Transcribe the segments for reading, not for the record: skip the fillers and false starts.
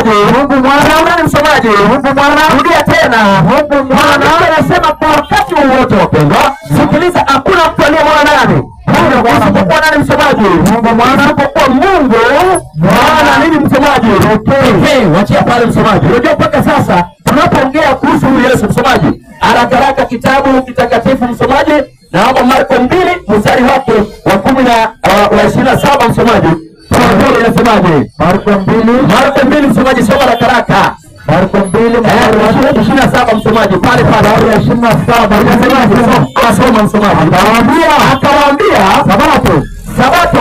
msomaji, Mungu Mwana. Nani msomaji? Mungu Mwana. Rudia tena, Mungu Mwana. Anasema kwa wakati wowote wapendwa, sikiliza, hakuna mtu aliyemwona nani? Isipokuwa nani msomaji? Mungu Mwana. Isipokuwa Mungu Mwana. Nini msomaji? Wachia pale msomaji. Unajua mpaka sasa tunapoongea kuhusu Yesu msomaji, haraka kitabu kitakatifu msomaji, naomba Marko 2 mstari wake wa 27 msomaji. Inasemaje? Marko 2 msomaji, soma haraka. Marko 2 mstari wa 27 msomaji, pale 27 inasemaje? Soma msomaji. Akawaambia Sabato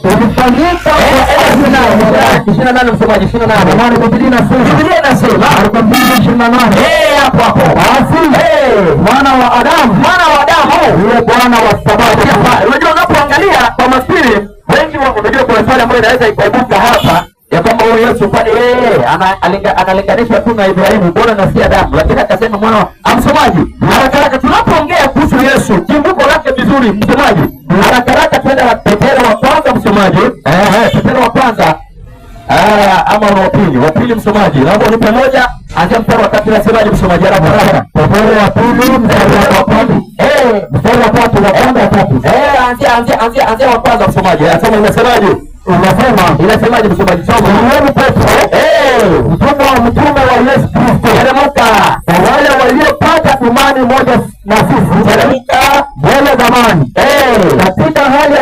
ulifanyika 28 msomaji, 28 Biblia inasema Marko 2:28. Hapo mwana wa Adamu yule Bwana wa Sabato. Unajua unapoangalia kwa makini, wengi unajua kuna swali ambalo inaweza ikaibuka hapa ya kwamba huyu Yesu kwani yeye analinganisha tu na Ibrahimu, bora na si Adamu, lakini akasema mwana. Msomaji, haraka tunapoongea kuhusu Yesu, chimbuko lake vizuri msomaji. Haraka twenda Petero wa kwanza msomaji. Petero wa kwanza ama wa pili msomaji. Naomba unipe moja, anza mstari wa 3 nasemaje msomaji? Haraka. Petero wa pili mstari wa 3. Mstari wa 3 na kwanza wa 3. Anzia wa kwanza msomaji. Anasema inasemaje? Inasemaje msomaji? Soma. Ni Petro, mtume wa Yesu Kristo. Teremka. Wale waliopata imani moja na sisi. Teremka mbele zamani. Katika hali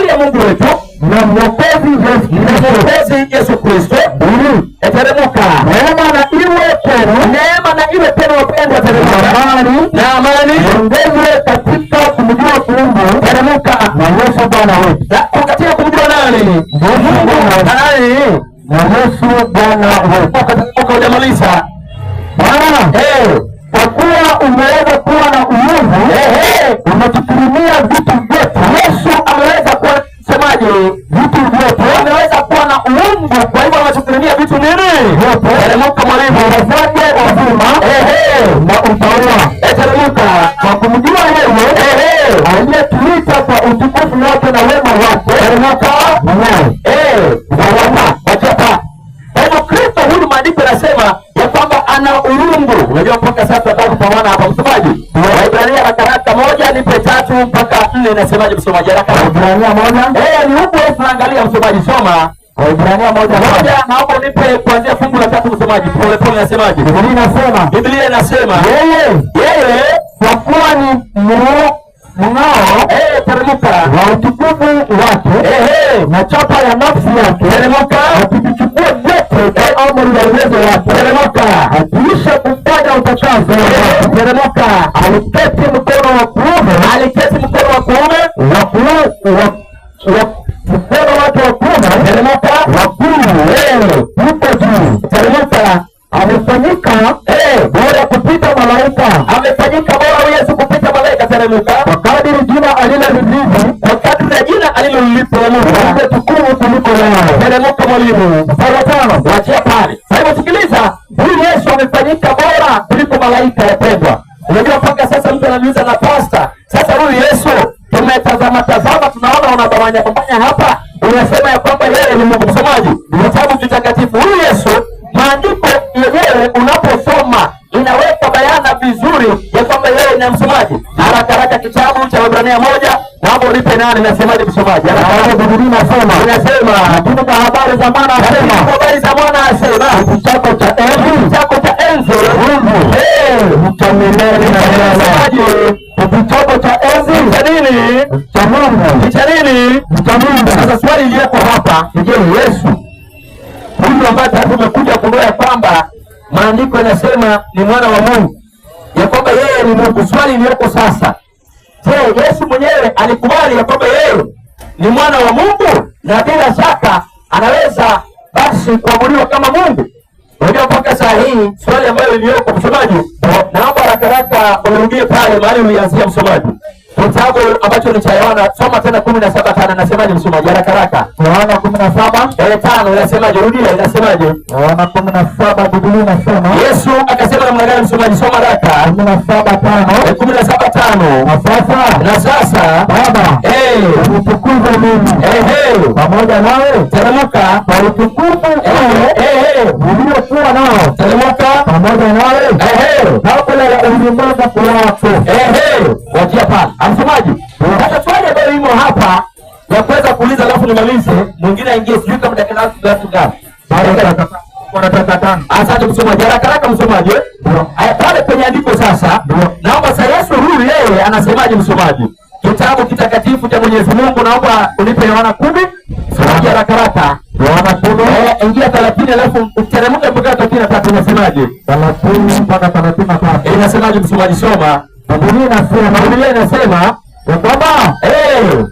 ya Mungu wetu, na Mwokozi Yesu Kristo. Teremka. Neema na iwe kwenu wapendwa. Na amani ongezwe katika kumjua Mungu. Teremka. Na Yesu Bwana wetu. Katika kumjua nani? Mungu. Na Yesu Bwana wetu. Hujamaliza. Kwa kuwa umeweza kuwa na umungu, umetukirimia vitu vyote. Yesu ameweza kuwa semaje? Vitu vyote. Ameweza kuwa na umungu, kwa hivyo ametukirimia vitu nini? Vyote. Teremka mwalimu. Unazaje uzima na utaua. Teremka. Kwa kumjua yeye aliyetuita kwa utukufu wake na wema wake. Teremka. Kristo huyu, maandiko yanasema ya kwamba ana uungu. Unajua mpaka sasa tunataka kupambana hapa msomaji. Waibrania haraka 1 nipe 3 mpaka 4 inasemaje msomaji? Haraka. Waibrania 1. Ni huko tunaangalia msomaji, soma. Waibrania 1. Naomba nipe kuanzia fungu la 3 msomaji. Pole inasemaje? Biblia inasema yeye kwa kuwa ni mng'ao teremka wa utukufu wake na chapa ya nafsi yake. Teremka. Akichukua vyote amri ya uwezo wake. Teremka. Akiisha kufanya utakaso. Teremka. Aliketi mkono wa kuume. Mkono wake wa kuume. Teremka. Yuko juu. Teremka. Amefanyika bora kupita malaika. Amefanyika bora Yesu kupita malaika. Teremka. Kwa kadiri jina alilolipa Mungu tukufu kuliko wao. Teremka mwalimu. Mstari wa 5. Wachia pale. Sasa sikiliza, huyu Yesu amefanyika bora kuliko malaika wapendwa. Unajua mpaka sasa mtu ananiuliza na pasta, sasa huyu Yesu tunaona unabamanya hapa, unasema ya kwamba yeye ni Mungu. Msomaji, vitabu vitakatifu, huyu Yesu, maandiko yenyewe unaposoma inaweka bayana vizuri ya kwamba yeye ni msomaji. Haraka kitabu cha Waebrania 1 naomba ulipe nani nasemaje msomaji? Haraka. Biblia inasema katika habari za mwana asema chako cha enzi Mungu cha milele na milele. Kitabu cha enzi cha nini? Cha Mungu. Cha nini? Cha Mungu. Sasa swali liko hapa, je, Yesu huyu ambaye tumekuja kuelewa kwamba maandiko yanasema ni mwana wa Mungu, ya kwamba yeye ni Mungu. Swali liko sasa, je, Yesu mwenyewe alikubali ya kwamba yeye ni mwana wa Mungu na bila shaka anaweza basi kuabudiwa kama Mungu? Unajua mpaka saa hii swali ambayo iliyoko msomaji, naomba haraka urudie pale mahali ulianzia msomaji. Kitabu ambacho ni cha Yohana, soma tena 17:5 nasemaje msomaji? Haraka haraka. Yohana 17:5 inasemaje? Rudia, inasemaje? Yohana 17 Biblia inasema. Yesu akasema namna gani msomaji? Soma haraka. 17:5. 17:5. Na sasa Baba, utukuze mimi pamoja nawe, teremka kwa utukufu uliokuwa nao, teremka pamoja nawe kabla ya ulimwengu kuwako. Wajia pale. Msomaji, hata swali ambayo imo hapa ya kuweza kuuliza alafu nimalize, mwingine aingie, sijui kama dakika ngapi. Asante msomaji, haraka haraka msomaji. Pale kwenye andiko sasa, naomba sasa Yesu huyu yeye anasemaje msomaji? Kitabu kitakatifu cha Mwenyezi Mungu, naomba unipe Yohana 10. Msomaji haraka haraka. Yohana 10 ingia 30 alafu uteremke mpaka 33 inasemaje? 30 mpaka 33. Inasemaje msomaji? Soma. Biblia inasema kwamba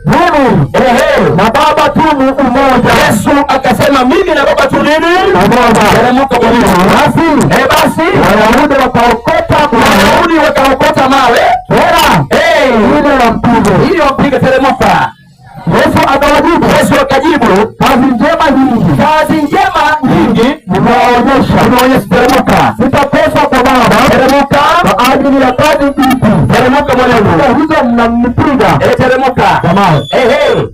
mimi na Baba tu mmoja. Yesu akasema mimi na Baba tu nini? Mmoja. Teremka basi Wayahudi wakaokota mawe ili wampige. Teremka. Yesu akajibu, kazi njema nyingi nimewaonyesha. Teremka. Sitapeswa kwa Baba. Teremka. Kwa ajili ya kazi ipi? Teremka mwanangu. Hizo mnampiga. Teremka.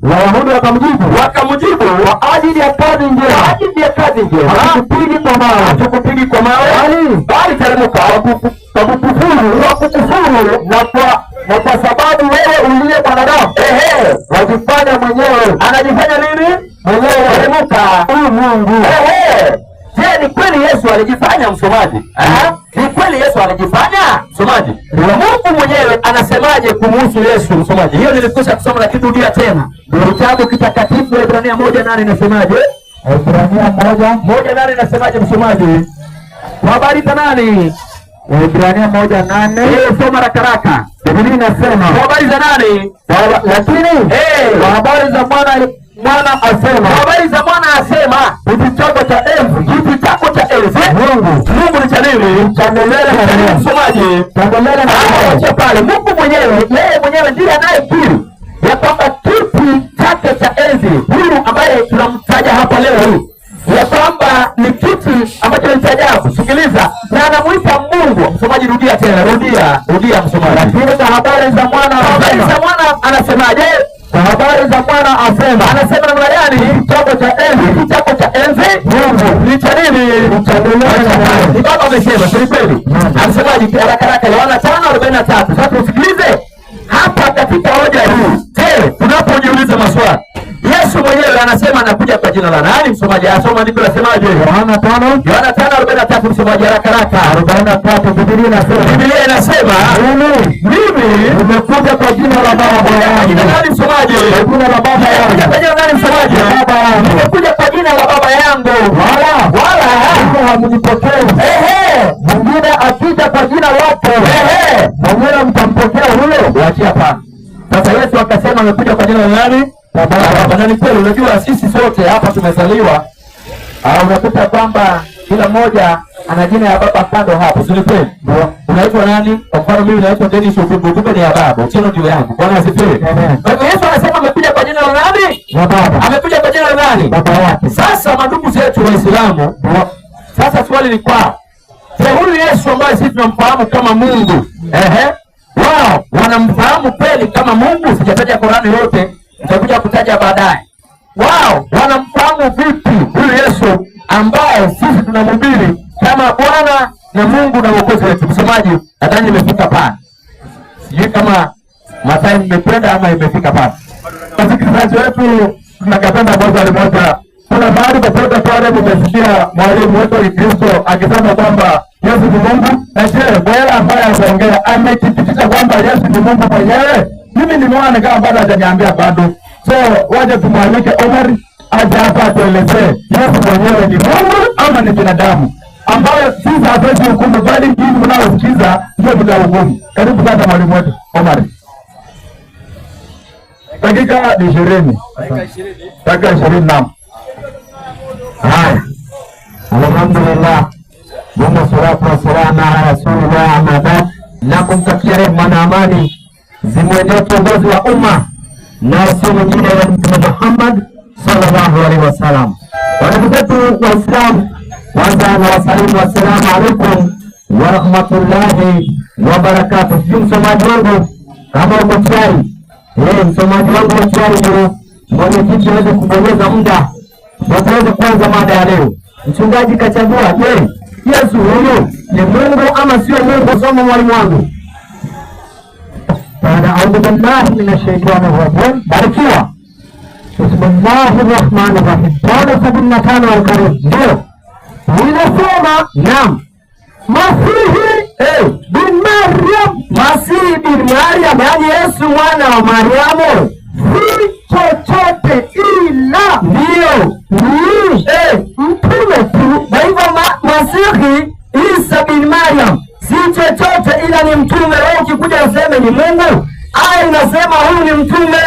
Wayahudi wakamjibu, kwa ajili ya kazi njema. Hatukupigi kwa mawe. Hatukupigi kwa mawe. Bali teremka. Wakukufuru na kwa sababu wewe uliye mwanadamu wajifanya mwenyewe. Anajifanya nini? Mwenyewe. Teremka. Huyu Mungu. Je, ni kweli Yesu alijifanya msomaji? Ni kweli Yesu alijifanya msomaji? Mungu mwenyewe anasemaje kumhusu Yesu msomaji? Hiyo nilikwisha kusoma lakini rudia tena. Kitabu kitakatifu Waebrania 1:8 inasemaje? Waebrania 1:8 inasemaje msomaji? Kwa habari za nani? Waebrania 1:8. Soma haraka. Biblia inasema kwa habari za nani? Lakini kwa habari za mwana asema. Kwa habari za mwana asema, kiti chako cha enzi. Mungu ni cha nini? Cha milele na milele. Msomaji, cha milele na milele. Pale Mungu mwenyewe, yeye mwenyewe ndiye anayekiri ya kwamba kiti chake cha enzi, huyu ambaye tunamtaja hapa leo, ya kwamba ni kiti ambacho ni cha ajabu. Sikiliza, na anamuita Mungu. Msomaji, rudia tena, rudia msomaji. Lakini kwa habari za mwana anasemaje? Kwa habari za mwana asema. Anasema namna gani? Kiti chako cha enzi Mungu ni cha nini? Ni Baba amesema, si kweli? Anasemaje? Haraka haraka, Yohana 5:43. Sasa usikilize hapa katika hoja hii. Je, tunapojiuliza maswali, Yesu mwenyewe anasema anakuja kwa jina la nani? Msomaji, asoma andiko lasemaje? Yohana 5:43. Msomaji, haraka haraka. 43. Biblia inasema mimi nimekuja kwa jina la Baba yangu. Jina nani msomaji? Jina la Baba yangu. Kwa jina nani msomaji? Baba yangu. Nimekuja kwa jina la Baba yangu. Wala hamnipokei. Mwingine akija kwa jina lake, mwenyewe mtampokea huyo. Waachia hapa. Sasa Yesu akasema amekuja kwa jina la nani? Baba. Na ni kweli, unajua sisi sote hapa tumezaliwa, unakuta kwamba kila mmoja ana jina ya baba kando hapo, si kweli? Unaitwa nani? Kwa mfano mimi naitwa Dennis Ukumbukumbe, ni ya baba, Ucheno ndio yangu. Bwana asifiwe. Kwa hivyo Yesu anasema amekuja kwa jina la nani? Baba. Amekuja kwa jina la nani? Baba yake. Sasa mandugu zetu Waislamu, sasa swali ni kwa huyu Yesu ambaye sisi tunamfahamu kama Mungu, wao wanamfahamu kweli kama Mungu? Sijataja Qur'ani yote, nitakuja kutaja baadaye. Wao wanamfahamu vipi huyu Yesu ambaye sisi tunamhubiri kama Bwana na Mungu na Mwokozi wetu? Msomaji, nadhani nimefika pale. Sijui kama masaa nimekwenda ama imefika pale. Wasikilizaji wetu, tunakapenda moja. Kuna mahali popote pale tumesikia mwalimu wetu wa Kristo akisema kwamba Yesu ni Mungu. Na je, wewe ambaye anaongea amethibitisha kwamba Yesu ni Mungu mwenyewe? Mimi nimeona kama bado hajaniambia bado. So waje tumwalike Omar aje hapa tuelezee Yesu mwenyewe ni Mungu ama ni binadamu, ambayo sisi hatuwezi hukumu, bali hivi mnaosikiza ndio mtahukumu. Karibu sana mwalimu wetu Omar. Dakika 20. Dakika 20 naam. Haya. Alhamdulillah. Mungu salatu wa salama ala rasulillah, amma ba'd. Na kumtakia rehema na amani zimwendea kiongozi wa umma na sio mwingine wa Mtume Muhammad sallallahu alaihi wasallam. Wandugu zetu Waislamu, kwanza na wasalimu, wassalamu alaikum wa rahmatullahi wa barakatuh. Msomaji wangu kama uko tayari, msomaji wangu uko tayari, ndio mwenyekiti aweze kubonyeza muda wataweza kuanza mada ya leo. Mchungaji kachagua, je, Yesu huyu ni Mungu ama sio Mungu? Soma mwalimu wangu. A'udhu billahi minash shaitani rajim. Barikiwa. Bismillahir rahmanir rahim. 75 al-Karim. Ndio ninasema naam, Masihi bin Maryam, Masihi bin Maryam, yani Yesu mwana wa Mariamu, si chochote ila ndio mtume tu. Kwa hivyo Masihi Isa bin Maryam si chochote ila ni mtume. Wewe ukikuja useme ni Mungu, aya inasema huyu ni mtume,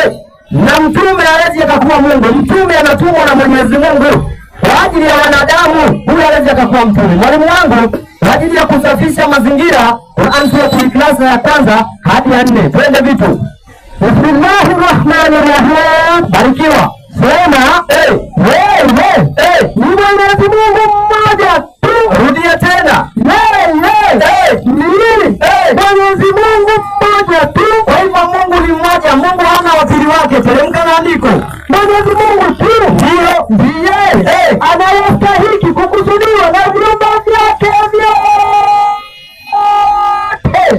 na mtume hawezi akakuwa Mungu. Mtume anatumwa na Mwenyezi Mungu kwa ajili ya wanadamu, huyu hawezi akakuwa mtume. Mwalimu wangu, kwa ajili ya kusafisha mazingira, Qur'an sura klasa ya 1 hadi ya 4. Twende vitu. Bismillahir rahmanir rahim. Barikiwa. Sema ni Mwenyezi Mungu mmoja tu. Rudia tena. Mwenyezi Mungu mmoja tu. Kwa hivyo Mungu ni mmoja, Mungu hana wapili wake. Teremka na andiko. Mwenyezi Mungu tu ndiye anayestahili kukusudiwa na viumbe vyake vyote.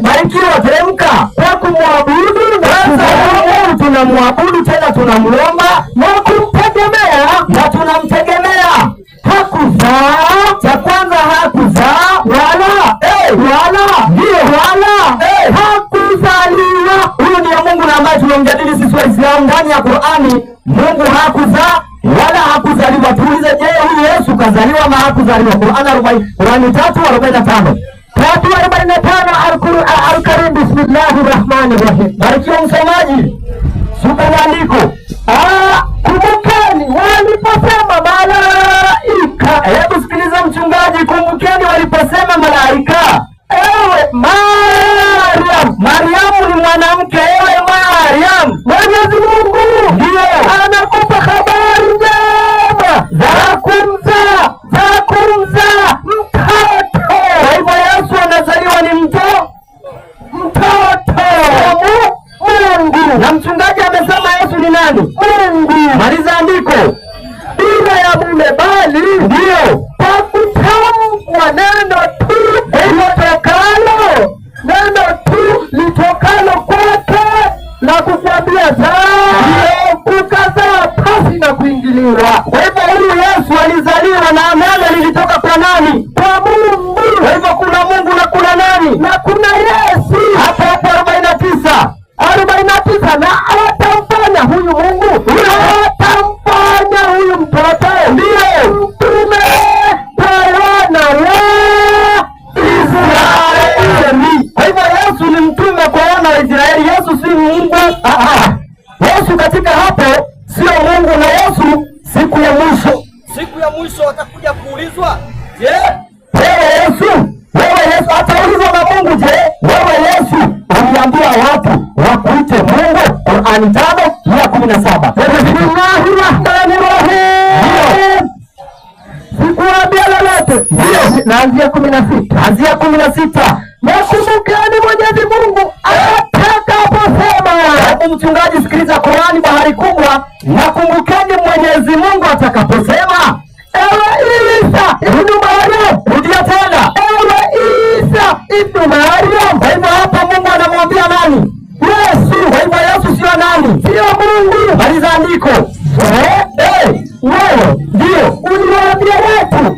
Barikiwa. Teremka. Kwa kumwabudu na tunamwabudu, tena tunamlomba na kumtegemea, na tunamtegemea. Hakuzaa, cha kwanza hakuzaa wala hakuzaliwa. Huyu ndiye Mungu na ambaye tunamjadili sisi Waislamu ndani ya Qur'ani. Mungu hakuzaa wala hakuzaliwa. Tuulize, je, huyu Yesu kazaliwa ama hakuzaliwa? Qur'ani 3:45. 3:45 al-Karim. Bismillahir rahmanir rahim. Barikiwa msomaji. Shuka andiko. Kumbukeni waliposema malaika. Hebu sikiliza mchungaji, kumbukeni waliposema malaika. Ewe Maryam. Mariamu ni mwanamke. Ewe Maryam, Mwenyezi Mungu ndio anakupa habari njema za kumzaa mtoto. Kwa hivyo Yesu anazaliwa ni mtoto Mungu, na mchungaji amesema Yesu ni nani? Mungu. Maliza andiko. Bila ya mume, bali ndio kwa kutamkwa neno tu litokalo kwake na kukwambia zaa, ukazaa pasi na kuingiliwa. Kwa hivyo huyu Yesu alizaliwa na neno lilitoka kwa nani? Kwa Mungu. Kwa hivyo kuna Mungu na kuna nani? Na kuna Yesu. Hapo 49 na atamfanya huyu Mungu, atamfanya huyu mtoto ndio mtume wana wa Israeli. Kwa hivyo Yesu ni mtume kwa wana wa Israeli. Yesu si Mungu. Yesu katika hapo sio Mungu, na Yesu siku ya mwisho watakuja kuulizwa, je, wewe Yesu ataulizwa na Mungu, je, wewe Yesu uliambia watu wakuite Mungu? Qur'ani 5:17. Bismillahir rahmanir rahim. Sikuambia lolote. Ndio, naanzia 16. Nakumbukeni Mwenyezi Mungu atakaposema. Hebu mchungaji, sikiliza Qur'ani bahari kubwa. Nakumbukeni Mwenyezi Mungu atakaposema, ewe Isa ibn Maryam. Rudia tena. Ewe Isa ibn Maryam. Kwa hivyo hapa Mungu anamwambia nani? Yesu. Kwa hivyo Yesu sio nani? Sio Mungu. Maliza andiko. Wewe ndio uliwaambia watu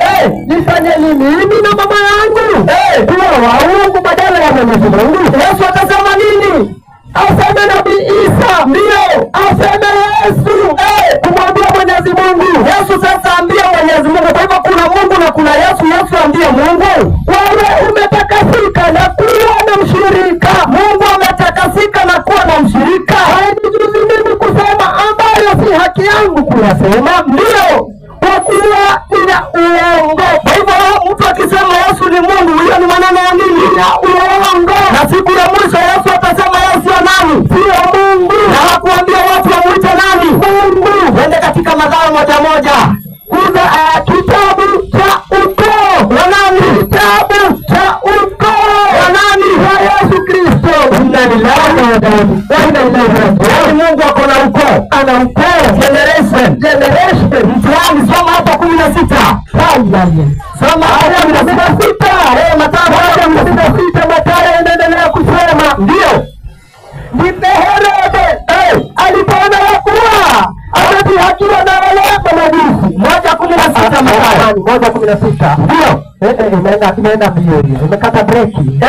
nifanye nini mimi na mama yangu? Kuwa waungu badala ya Mwenyezi Mungu. Yesu atasema nini? Aseme Nabii Isa. Ndio aseme Yesu kumwambia Mwenyezi Mungu. Yesu sasa ambia Mwenyezi Mungu. Kwa hivyo kuna Mungu na kuna Yesu. Yesu ambie Mungu, wewe umetakasika na kuwa na mshirika. Mungu ametakasika na kuwa na mshirika. Hainijuzi mimi kusema ambayo si haki yangu kuyasema. Ndio, kwa kuwa ina uongo. Kwa hivyo mtu akisema Yesu ni Mungu, hiyo ni maneno ya nini? Ya uongo. Na siku ya mwisho Yesu atasema Yesu ni nani? Si ukoo, generation. Mtuani soma hapa 16. Soma hapa 16. Mathayo 16 Mathayo endelea kusema. Ndio. Ndipo Herode alipoona ya kuwa amedhihakiwa na wale majusi. 1:16 Mathayo 1:16. Ndio. Imeenda mbio hiyo. Imekata breki.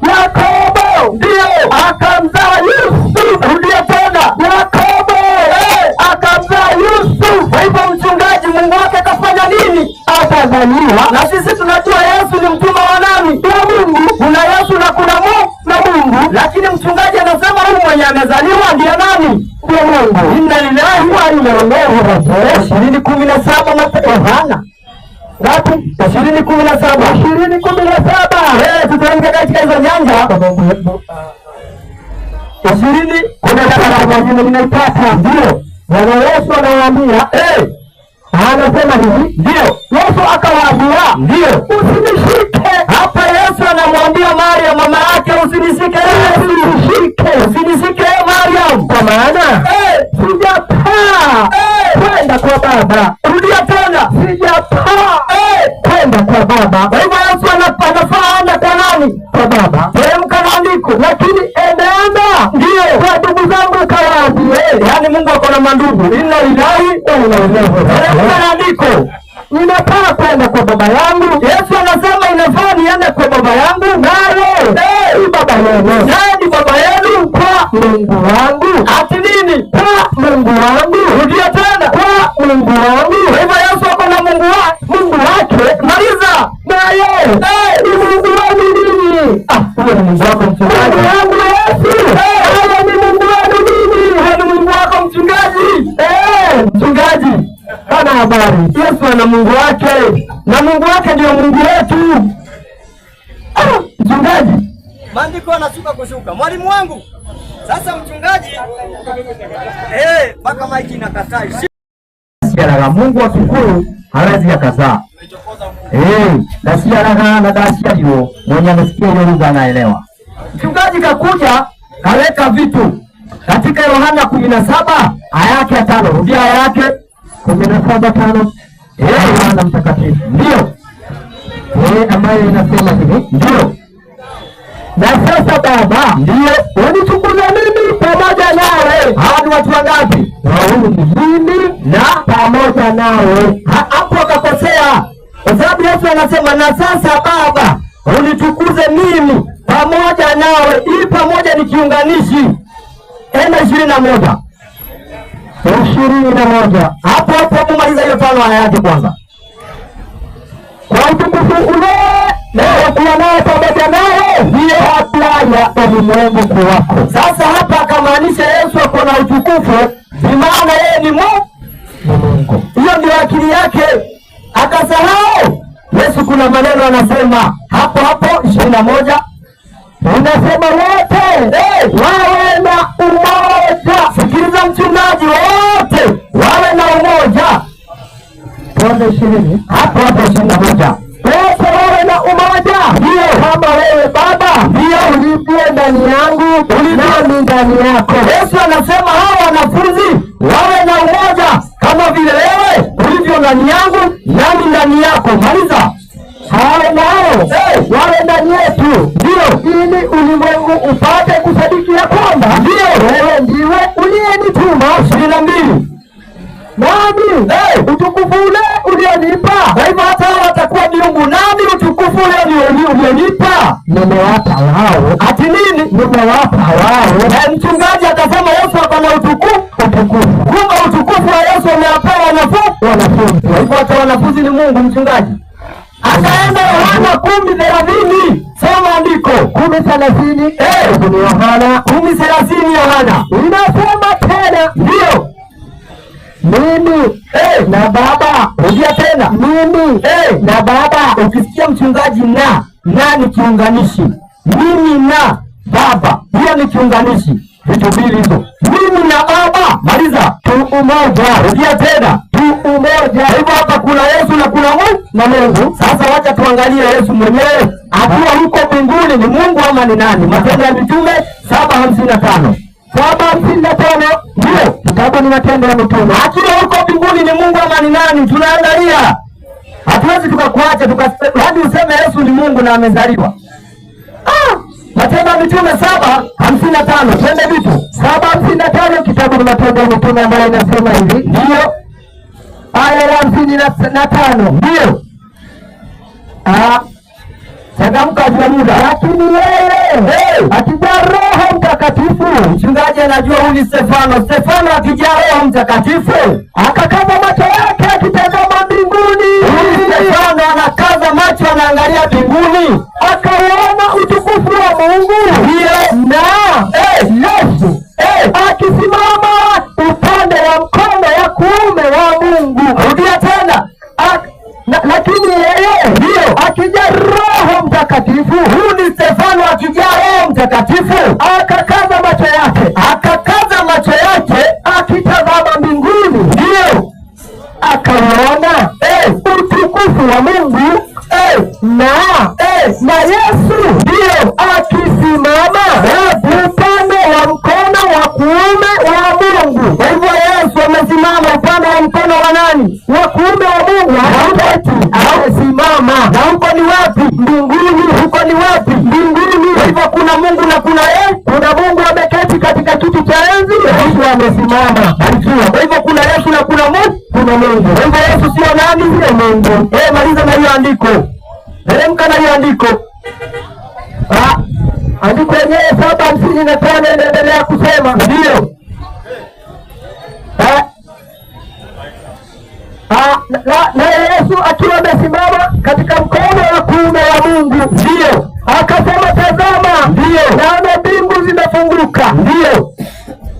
Yakobo ndio akamzaa Yusufu. Ndio tena Yakobo akamzaa Yusufu. Kwa hivyo mchungaji, Mungu wake akafanya nini? Akazaliwa. Na sisi tunajua Yesu ni mtume wa nani? Wa Mungu. Kuna Yesu na kuna Mungu. Lakini mchungaji anasema huyu mwenye amezaliwa ndiye nani? Ndiye Mungu. Inna lillahi wa inna ilaihi rajiun. 20:17 Mathayo. Ngapi? 20:17. 20:17. Tutaingia katika hizo nyanja. 20:17 ninaipata. Ndio. Bwana Yesu anawaambia, anasema hivi. Ndio. Yesu akawaambia, ndio, usinishike. Hapa Yesu anamwambia Mariam mama yake, usinishike. Usinishike Mariam. Kwa maana sijapaa kwenda kwa Baba. Rudia tena. Sijapaa kwenda kwa Baba. Kwa hivyo Yesu anafaa aende kwa nani? Kwa Baba. Teremka na andiko. Lakini enenda. Ndio. Kwa ndugu zangu kawaambie. Yaani Mungu ako na mandugu. Inna lillahi wa inna ilaihi rajiun. Teremka na andiko. Ninapaa kwenda kwa Baba yangu. Yesu anasema inafaa niende kwa Baba yangu. Naye ni Baba yenu. Naye ni Baba yenu. Kwa Mungu wangu. Ati nini? Kwa Mungu wangu. Rudia tena. Kwa Mungu wangu. Kwa hivyo Yesu ako na Mungu wake. Maliza. Naye ni Mungu wangu nini? Huyo ni Mungu wako mchungaji. Mungu wangu Yesu. Huyo ni Mungu wangu nini? Huyo ni Mungu wako mchungaji. Mchungaji kana habari. Yesu ana Mungu wake. Na Mungu wake ndio Mungu wetu. Mchungaji. Maandiko yanashuka kushuka. Mwalimu wangu. Sasa mchungaji mpaka maiki inakataa. Siaraga Mungu akikuru hawezi akazaa. Na siaraga na dasia hiyo mwenye amesikia hiyo lugha anaelewa. Mchungaji kakuja kaweka vitu katika Yohana 17 aya yake ya 5. Rudia aya yake 17:5. Yohana mtakatifu. Ndio. Ambayo inasema hivi. Ndio. Na sasa Baba, ndio unichunguze mimi pamoja nawe. Hawa ni watu wangapi? Wawili. Mimi na pamoja nawe. Hapo akakosea. Kwa sababu Yesu anasema na sasa Baba, unichunguze mimi pamoja nawe. Hii pamoja ni kiunganishi. Enda 21. 21. Hapo maliza hiyo 5 aya yake kwanza. Kwa utukufu ule na kuwa naye pamoja naye ndiyo kabla ya ulimwengu kuwako. Sasa hapa akamaanisha Yesu ako na utukufu, bimaana yeye ni Mungu. Hiyo ndio akili yake. Akasahau Yesu kuna maneno anasema hapo 21. Unasema wote wawe na umoja. Sikiliza mchungaji, wote wawe na umoja. Tuanze 20. Hapo 21. Wote wawe na umoja. Ndio kama wewe Baba ndio ulivyo ndani yangu nami ndani yako. Yesu anasema hao wanafunzi wawe na umoja kama vile wewe ulivyo ndani yangu nami ndani yako. Maliza. Hao nao wawe ndani yetu. Ndio ili ulimwengu upate kusadiki ya kwamba ndio wewe ndiwe uliyenituma. 22. Nami utukufu ule ulionipa. Kwa hivyo hata hao watakuwa miungu. Nami utukufu ule ulionipa nimewapa wao. Ati nini? Nimewapa wao. Mchungaji atasema Yesu hapa na utukufu. Kumbe utukufu wa Yesu amepewa wanafunzi. Kwa hivyo hata wanafunzi ni Mungu. Mchungaji akaenda Yohana 10:30. Soma andiko 10:30. Ni Yohana 10:30. Yohana inasema tena ndio mimi na Baba. Rudia tena. Mimi na Baba. Ukisikia mchungaji na ni kiunganishi. Mimi na Baba, hiyo ni kiunganishi. Vitu mbili hizo. Mimi na Baba. Maliza. Tu umoja. Rudia tena. Tu umoja. Hivyo hapa kuna Yesu na kuna Mungu. Sasa wacha tuangalie Yesu mwenyewe. Akiwa huko mbinguni ni Mungu ama ni nani? Matendo ya Mitume 7:55. 7:55. Ndio. Kitabu ni Matendo ya Mitume. Akiwa huko mbinguni ni Mungu ama ni nani? Tunaangalia. Hatuwezi tukakuacha hadi useme Yesu ni Mungu na amezaliwa. Matendo ya Mitume 7:55. Twende vitu 7:55, kitabu ni Matendo ya Mitume ambayo inasema hivi. Ndio. Aya ya 55. Ndio. Changamka kwa muda. Lakini yeye akijaa Roho Mtakatifu. Mchungaji anajua huyu ni Stefano. Stefano akijaa Roho Mtakatifu akakaza macho yake akitazama mbinguni. Stefano anakaza macho anaangalia mbinguni, akaona utukufu wa Mungu. Ndio. Na Yesu akisimama upande wa mkono wa kuume wa Mungu. Rudia tena. Lakini yeye ndio akijaa Roho Mtakatifu. Huyu ni Stefano akijaa Roho Mtakatifu akakaza macho yake akitazama mbinguni. Ndio. Akaona utukufu wa Mungu na Yesu ndio akisimama upande wa mkono wa kuume wa Mungu. Kwa hivyo Yesu amesimama upande wa mkono wa nani? Wa kuume wa Mungu. Amesimama. Na huko ni wapi? Mbinguni. Huko ni wapi? Mbinguni. Kwa hivyo kuna Mungu na kuna kuna Mungu ameketi katika kiti cha enzi. Yesu amesimama. Kwa hivyo kuna Yesu na kuna Mungu. Kuna Mungu. Kwa hivyo Yesu sio nani? Sio Mungu. Maliza na hiyo andiko. Teremka na hiyo andiko. Andiko yenyewe 7:55 inaendelea kusema. Ndio. Na Yesu akiwa amesimama katika mkono wa kuume wa Mungu. Ndio. Akasema, tazama. Ndio. Naona mbingu zimefunguka. Ndio.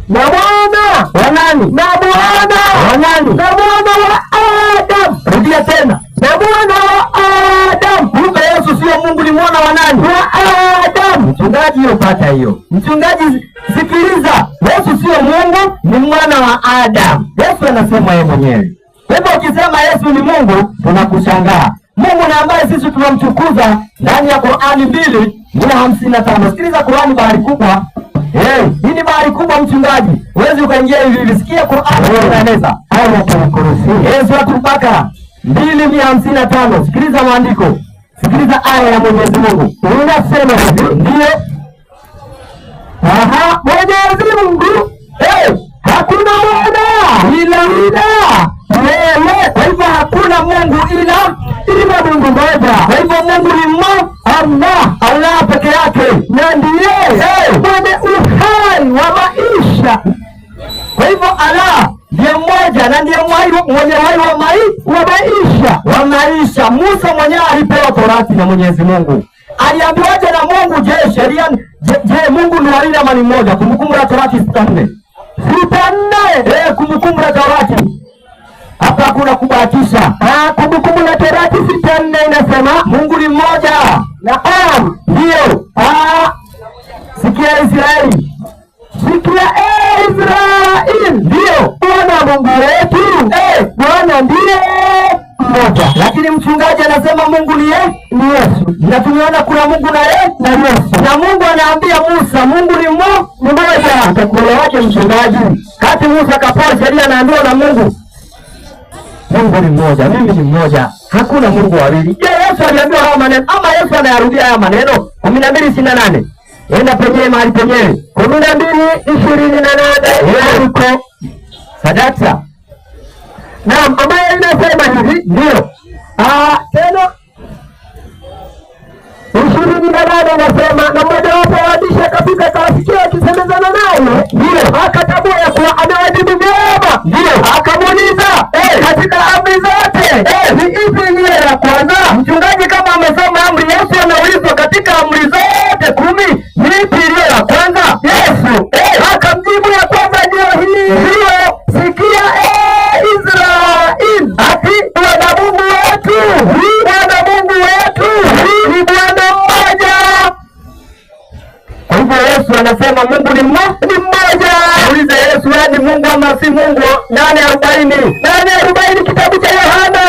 Na Mwana wa nani? Na Mwana wa nani? Na Mwana wa Adamu. Rudia tena. Na Mwana wa Adamu. Kumbe Yesu sio Mungu, ni mwana wa nani? Wa Adamu. Mchungaji, upata hiyo. Mchungaji, sikiliza. Yesu sio Mungu, ni mwana wa Adamu. Yesu anasema yeye mwenyewe. Kwa hivyo ukisema Yesu ni Mungu, tunakushangaa. Mungu na ambaye sisi tunamtukuza ndani ya Qur'ani 2:55. Sikiliza, Qur'ani bahari kubwa. Hii ni bahari kubwa mchungaji. Huwezi ukaingia hivi hivi. Sikia Qur'ani inaeleza. Sura Bakara 2:55. Sikiliza maandiko. Sikiliza aya ya Mwenyezi Mungu. Unasema hivi. Ndio. Mwenyezi Mungu. Hakuna Bwana ila wewe. Kwa hivyo hakuna Mungu ila Mungu mmoja. Kwa hivyo Mungu ni Allah peke yake, na ndiye mwenye uhai wa maisha. Kwa hivyo Allah ndiye mmoja na ndiye mwenye uhai wa maisha. Musa mwenyewe alipewa Torati na Mwenyezi Mungu. Aliambiwaje na Mungu? Je, sheria Mungu ni wawili ama ni mmoja? Kumbukumbu la Torati 6:4. Kumbukumbu la Torati. Hapa hakuna kubahatisha. Kumbukumbu la Torati 6:4 inasema Mungu ni mmoja. Naam. Ndio. Sikia Israeli. Sikia Israeli. Ndio. Bwana Mungu wetu. Bwana ndiye mmoja. Lakini mchungaji anasema Mungu ni Yesu. Na tumeona kuna Mungu na Yesu. Na Mungu anaambia Musa Mungu ni mmoja. Utakuelewaje mchungaji? Kati Musa kapoa sheria anaambiwa na Mungu ni mmoja, mimi ni mmoja. Hakuna Mungu wawili. Je, Yesu aliambiwa haya maneno ama Yesu anayarudia haya maneno? 12:28. Enda penyewe mahali penyewe. 12:28 huko. Sadaka. Naam, ambayo inasema hivi. Ndio. Tena 28 inasema, na mmoja wapo wa waandishi akafika akawasikia akisemezana naye. Ndio. Akatambua ya kuwa amewajibu vyema. Ndio. Akamuuliza katika amri zote ni ipi iliyo ya kwanza? Mchungaji kama amesoma amri, Yesu anaulizwa katika amri zote 10 ni ipi iliyo ya kwanza? Yesu akamjibu ya kwamba ndio hii. Ndio. Sikia Israeli, ati Bwana Mungu wetu ni Bwana mmoja. Kwa hivyo Yesu anasema Mungu ni mmoja. Ulize Yesu ni Mungu ama si Mungu? 8:40 kitabu cha Yohana.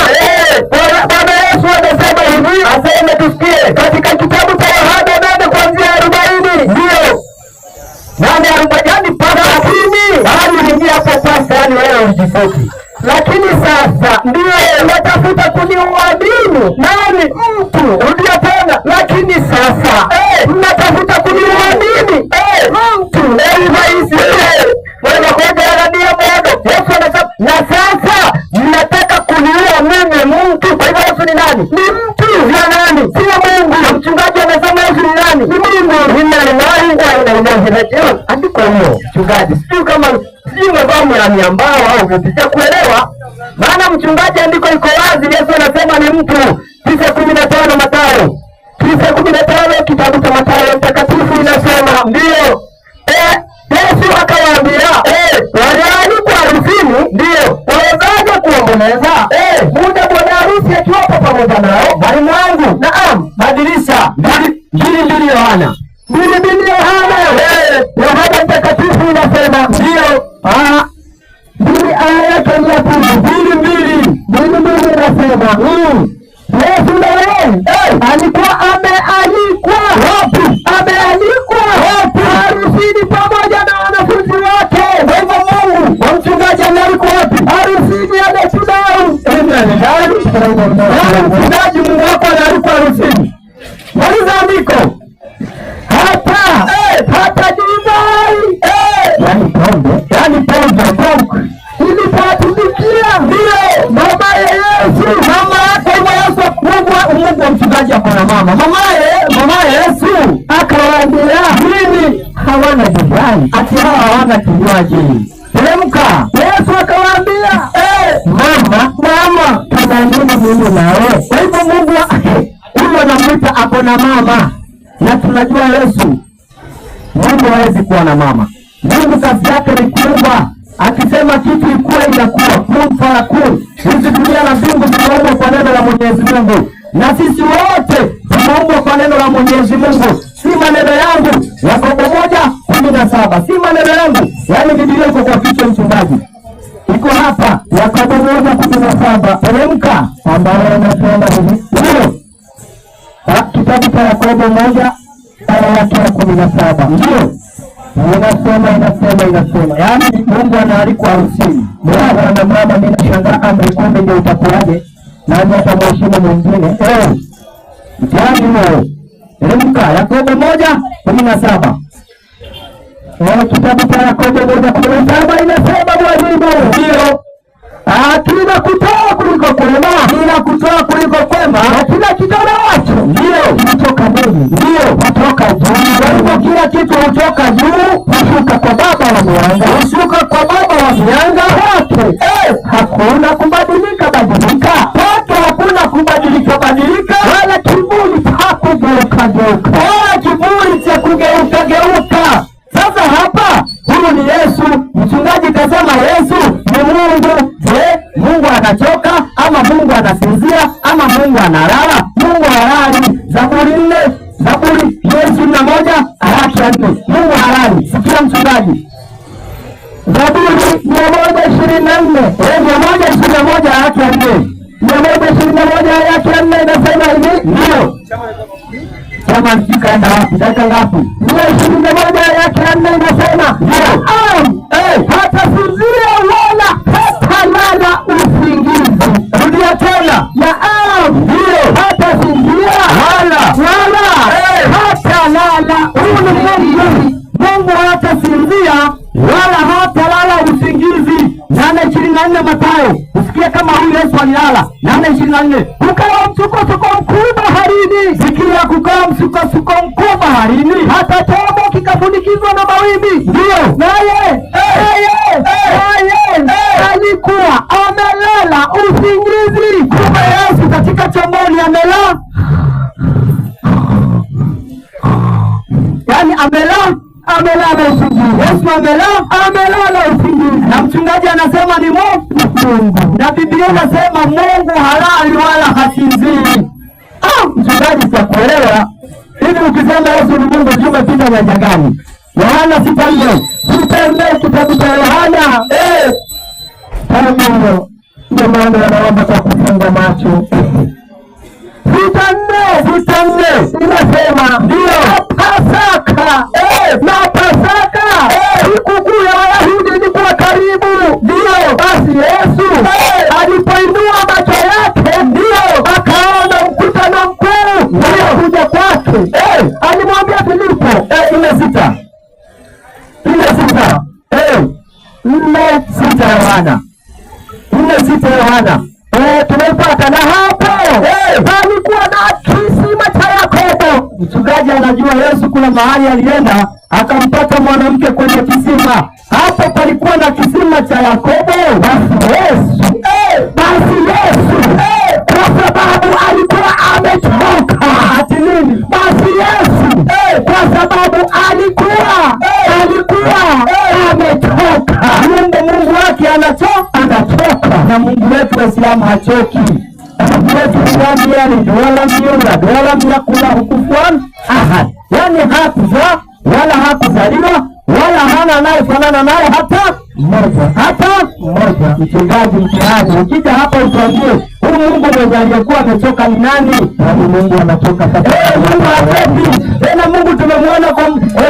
Bwana Yesu anasema hivi, aseme tusikie katika kitabu cha Yohana 8:40. Ndio. 8:40 mpaka 10. Ingia hapo sasa. Nani? Mtu. Rudia tena. Lakini sasa mnatafuta kuniua mimi? Mtu. Yesu anasema na sasa mnataka kuniua mimi mtu. Kwa hivyo Yesu ni nani? Ni mtu. Sio nani? Sio Mungu. Na mchungaji anasema Yesu ni nani? Ni Mungu. Inna lillahi wa inna ilaihi rajiun. Andiko hiyo mchungaji, sijui umevaa miambao au vipi, kuelewa maana mchungaji, andiko liko wazi. Yesu anasema ni mtu. 9:15 Mathayo 9:15 kitabu cha Mathayo mtakatifu inasema ndio. Yesu akawaambia walioalikwa harusini ndio wawezaje kuomboleza muda bwana harusi akiwapo pamoja nao? Mwalimu wangu, naam, badilisha 2:2 Yohana 2:2 Yohana mtakatifu inasema ndio. Mbili aya yake ni ya 2:2 inasema Yesu naye alikuwa amealikwa wapi? Amealikwa wapi? Harusini pamoja na wanafunzi wake. Kwa hivyo Mungu wa mchungaji amealikwa wapi? Harusini ya Betudau. Mchungaji, Mungu wako amealikwa harusini. Maliza andiko. Hata divai yani pombe ili patumikia ndio mama Yesu. Mama yake Yesu. Mungu wa mchungaji ako na mama. Mama Yesu akawaambia nini? Hawana divai. Ati hawana kinywaji. Teremka. Yesu akawaambia mama kuna nini mimi nawe? Kwa hivyo Mungu huyo anamwita ako na mama, na tunajua Yesu Mungu hawezi kuwa na mama. Mungu kazi yake ni kuumba. Akisema kitu ikuwe inakuwa. Kun fayakun. Hizi dunia na mbingu zimeumbwa kwa neno la Mwenyezi Mungu, na sisi wote tumeumbwa kwa neno la Mwenyezi Mungu. Si maneno yangu. Yakobo 1:17. Si maneno yangu. Yaani Biblia iko kwa kichwa mchungaji. Iko hapa Yakobo 1:17. Teremka ambayo anasema hivi. Ndio. Kitabu cha Yakobo 1 aya yake ya 17. Ndio. Inasema. Yaani Mungu anaalikwa harusini. Bwana na mama, mimi nashangaa amri 10 ndio utakuaje? Nani atamheshimu mwingine? Mtihani huo. Teremka Yakobo 1:17. Kitabu cha Yakobo 1:17 inasema mwalimu. Ndio. Kila kutoa kuliko kwema, kila kutoa kuliko kwema, na kila kitolewacho ndio kutoka Mungu, ndio kutoka juu. Kwa hivyo kila kitu hutoka juu, hushuka kwa Baba wa mianga, hushuka kwa Baba wa mianga wote. Hakuna kubadilika, kwake hakuna kubadilika, wala kiburi cha kugeuka, wala kiburi cha kugeuka. Sasa hapa huyu ni Yesu. Mchungaji kasema Yesu ni Mungu. Mungu anachoka ama Mungu anasinzia ama Mungu analala? Mungu halali. Zaburi 121 aya 4. Mungu halali. Sikia mchungaji. Zaburi 124 aya 4. 121 aya 4 inasema hivi. Ndio. Kama sikaenda wapi? Dakika ngapi? 121 aya 4 inasema ndio. Hata sinzia wala hatalala usingizi. Rudia tena. Ndio. Hata sinzia wala hatalala. Huyu ni Mungu. Mungu hatasinzia wala hatalala usingizi. 8:24 Mathayo. Usikie kama huyu Yesu alilala. 8:24. Ukawa msukosuko mkuu baharini. Sikia, kukaa msukosuko mkuu baharini, hata chombo kikafunikizwa na mawimbi. Ndio. Naye alikuwa amelala usingizi. Kumbe Yesu katika chomboni amelala. Yaani amelala usingizi. Yesu amelala usingizi. Na mchungaji anasema ni Mungu. Na Biblia inasema Mungu halali wala hasinzii. Mchungaji sitakuelewa. Hivi ukisema Yesu ni Mungu, umepinda nyanja gani? Yohana 6:4. Kitabu cha Yohana. Ndio maana anaomba kwa kufunga macho. 6:4 inasema ndio Pasaka. Na Pasaka sikukuu ya Wayahudi ilikuwa karibu. Ndio basi Yesu alipoinua macho yake ndio akaona mmoja anajua Yesu kuna mahali alienda akampata mwanamke kwenye kisima. Hapo palikuwa na kisima cha Yakobo. Basi Yesu kwa sababu alikuwa amechoka. Ati nini? Basi Yesu kwa sababu alikuwa amechoka. Mungu wake anachoka, na Mungu wetu Waislamu hachoki. Mungu wetu Waislamu dola bila kula hukufuan ahad, yani hakufa wala hakuzaliwa wala hana anayefanana naye hata mmoja. Mchungaji mtihani, ukija hapa utuambie huyu Mungu mwenye aliyekuwa amechoka ni nani? Mungu anachoka sasa. Mungu hapendi tena. Mungu tumemwona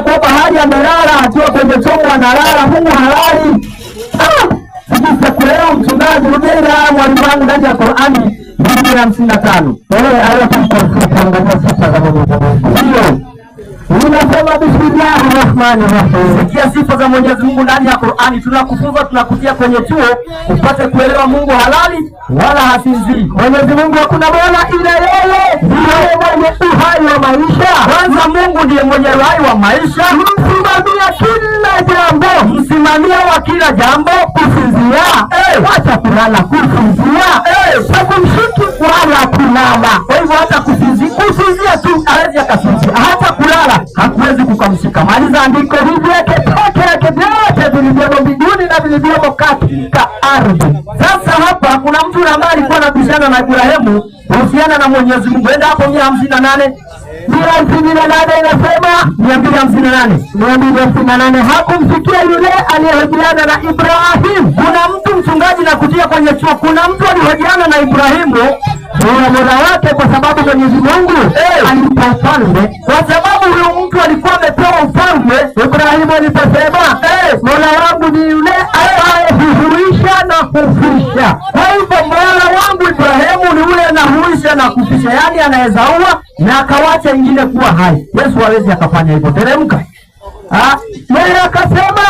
kwa bahari amelala, akiwa kwenye chombo analala. Mungu halali. Sisi kuelewa mchungaji Rubela mwalimu wangu ndani ya Qur'ani 2:55. Aya tunaangalia sifa za Mungu. Ndio. Unasema bismillahirrahmanirrahim. Sikia sifa za Mwenyezi Mungu ndani ya Qur'ani. Tunakufunza, tunakutia kwenye chuo upate kuelewa Mungu halali wala hasinzii. Mwenyezi Mungu hakuna bwana ila yeye. Ndiye mwenye uhai wa maisha. Kwanza Mungu ndiye mwenye uhai wa maisha. Msimamia kila jambo. Msimamia wa kila jambo. Kusinzia. Wacha kulala, kusinzia. Hakumshiki wala kulala. Kwa hivyo hata kusinzia tu hawezi akasinzia. Hata kulala hakuwezi kukamshika. Maliza andiko hivi yake peke yake, vyote vilivyomo mbinguni na vilivyomo katika ardhi. Sasa hapa kuna mtu ambaye alikuwa anabishana na Ibrahimu kuhusiana na Mwenyezi Mungu. Enda hapo 158. 258 inasema 258 hakumfikia yule aliyehojiana na Ibrahimu. Kuna mtu mchungaji na kutia kwenye chuo, kuna mtu alihojiana na Ibrahimu na Mola wake, kwa sababu Mwenyezi Mungu alimpa ufalme. Kwa sababu huyo mtu alikuwa amepewa ufalme, Ibrahimu aliposema Mola wangu ni yule ambaye huhuisha na kufisha. Kwa hivyo Mola wangu Ibrahimu ni yule anahuisha na kufisha, yani anaweza ua na akawacha ingine kuwa hai. Yesu hawezi akafanya hivyo. Teremka. Yeye akasema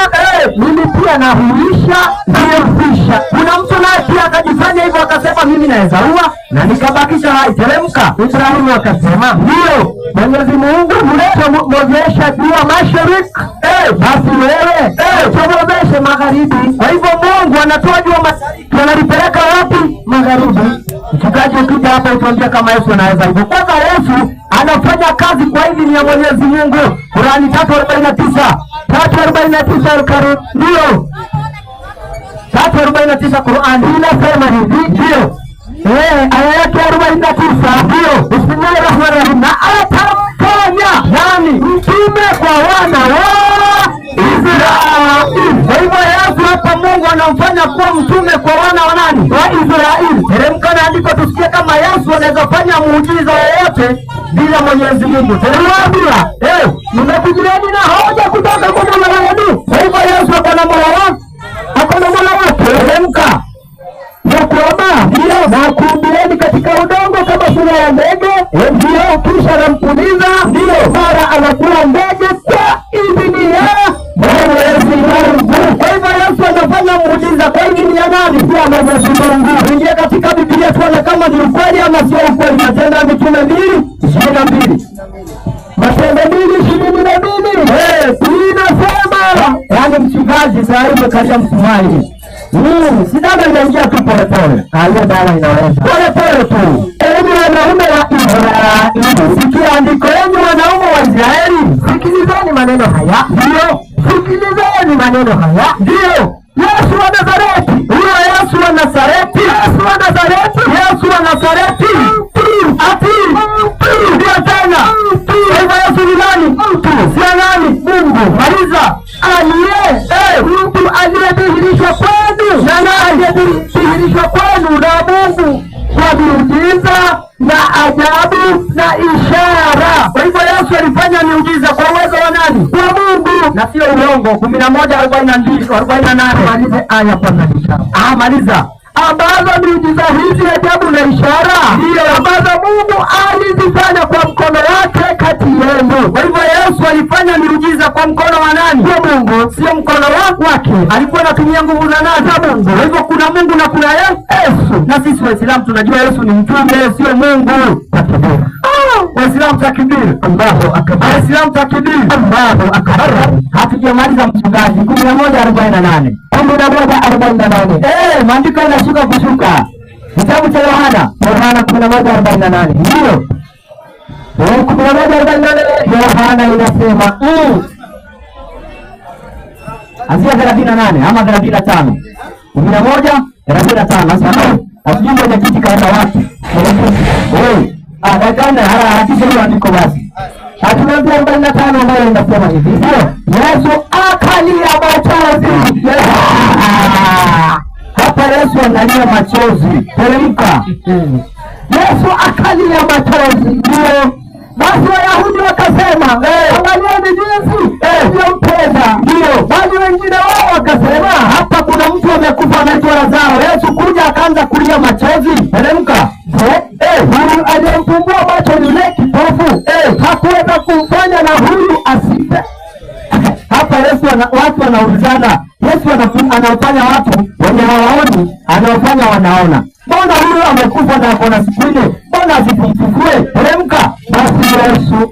mimi pia nahuisha na kufisha. Kuna mtu naye pia akajifanya hivyo, akasema mimi naweza ua na nikabakisha hai. Teremka. Ibrahimu akasema ndio Mwenyezi Mungu mleta jua mashariki, basi wewe tuomeshe magharibi. Kwa hivyo Mungu anatoa jua mashariki, analipeleka wapi? Magharibi. Mchungaji ukija hapa utuambia kama Yesu anaweza hivyo. Kwanza Yesu anafanya kazi kwa idhini ya Mwenyezi Mungu. Qur'ani 3:49 ndio 3:49 Qur'ani inasema hivi, ndio aya yake 49 ndio bismillahirrahmanirrahim, na atamfanya nani? Mtume kwa wana wa Israeli. Kwa hivyo Yesu hapa Mungu anamfanya kuwa mtume kwa wana wa nani? Wa Israeli. Teremka na andiko tusikie kama Yesu anaweza fanya muujiza wowote bila Mwenyezi Mungu. Teremka. Nimekujilieni na hoja kutoka kwa Mola wenu. Kwa hivyo Yesu akona Mola wake. Hakuna Mola wake. Teremka. Ndio na kuumbieni katika udongo kama sura ya ndege, ndio kisha nampuliza, ndio mara anakuwa ndege kwa idhini ya Mwenyezi Mungu. Kwa hivyo Yesu anafanya muujiza kwa idhini ya nani? Kwa Mwenyezi Mungu. Ingia katika Biblia tuone kama ni ukweli ama sio ukweli. Matendo ya Mitume 2:22. Matendo 2:22. Inasema yaani mchungaji sasa umekalia msumari. Sidana inaingia tu pole pole. Hiyo dawa inaweza. Pole pole tu. Enyi wanaume wa Israeli, sikia andiko. Enyi wanaume wa Israeli, sikilizeni maneno haya. Ndio. Sikilizeni maneno haya. Ndio. Yesu wa Nazareti. Huyo Yesu wa Nazareti. Yesu wa Nazareti. Yesu wa Nazareti. Ndio tena. Hivyo Yesu ni nani? Si nani? Mungu. Maliza. Mtu aliyedhihirishwa kwenu na aliyedhihirishwa kwenu na Mungu kwa miujiza na ajabu na ishara. Kwa hivyo Yesu alifanya miujiza kwa uwezo wa nani? Kwa Mungu, na sio uongo. 11:48. Malize aya kwanza ishara. Maliza. Ambazo miujiza hizi ajabu na ishara ndio ambazo Mungu alizifanya kwa mkono wake kati yenu. Kwa hivyo Yesu alifanya miujiza kwa mkono wa nani? Kwa Mungu, sio mkono wake. Alikuwa anatumia nguvu za nani? Za Mungu. Kwa hivyo kuna Mungu na kuna Yesu. Na sisi Waislamu tunajua Yesu ni mtume, sio Mungu. Waislamu takbir. Allahu akbar. Waislamu takbir. Allahu akbar. Hatujamaliza mchungaji. 11:48. 11:48. Maandiko yanashuka kushuka. Kitabu cha Yohana 11:48. Ndio. 11:48 Yohana inasema Anzia 38 ama 35. 11:35. Sasa asijui mwenye kiti kaenda wapi. Dakika harakisha hiyo andiko basi. Hatunaambia 45 ambayo inasema hivi. Yesu akalia machozi. Hapa Yesu analia machozi. Teremka. Yesu akalia machozi. Ndio. Basi Wayahudi wakasema, angalieni jinsi alivyompenda. Ndio. Bali wengine wao wakasema, hapa kuna mtu amekufa anaitwa Lazaro. Yesu kuja akaanza kulia machozi. Teremka. Huyu aliyemfumbua macho yule kipofu hakuweza kumfanya na huyu asife. Hapa Yesu watu wanaulizana. Yesu anafanya watu wenye hawaoni, anafanya wanaona. Mbona huyu amekufa na akona siku ile? Mbona asifufue? Teremka. Basi Yesu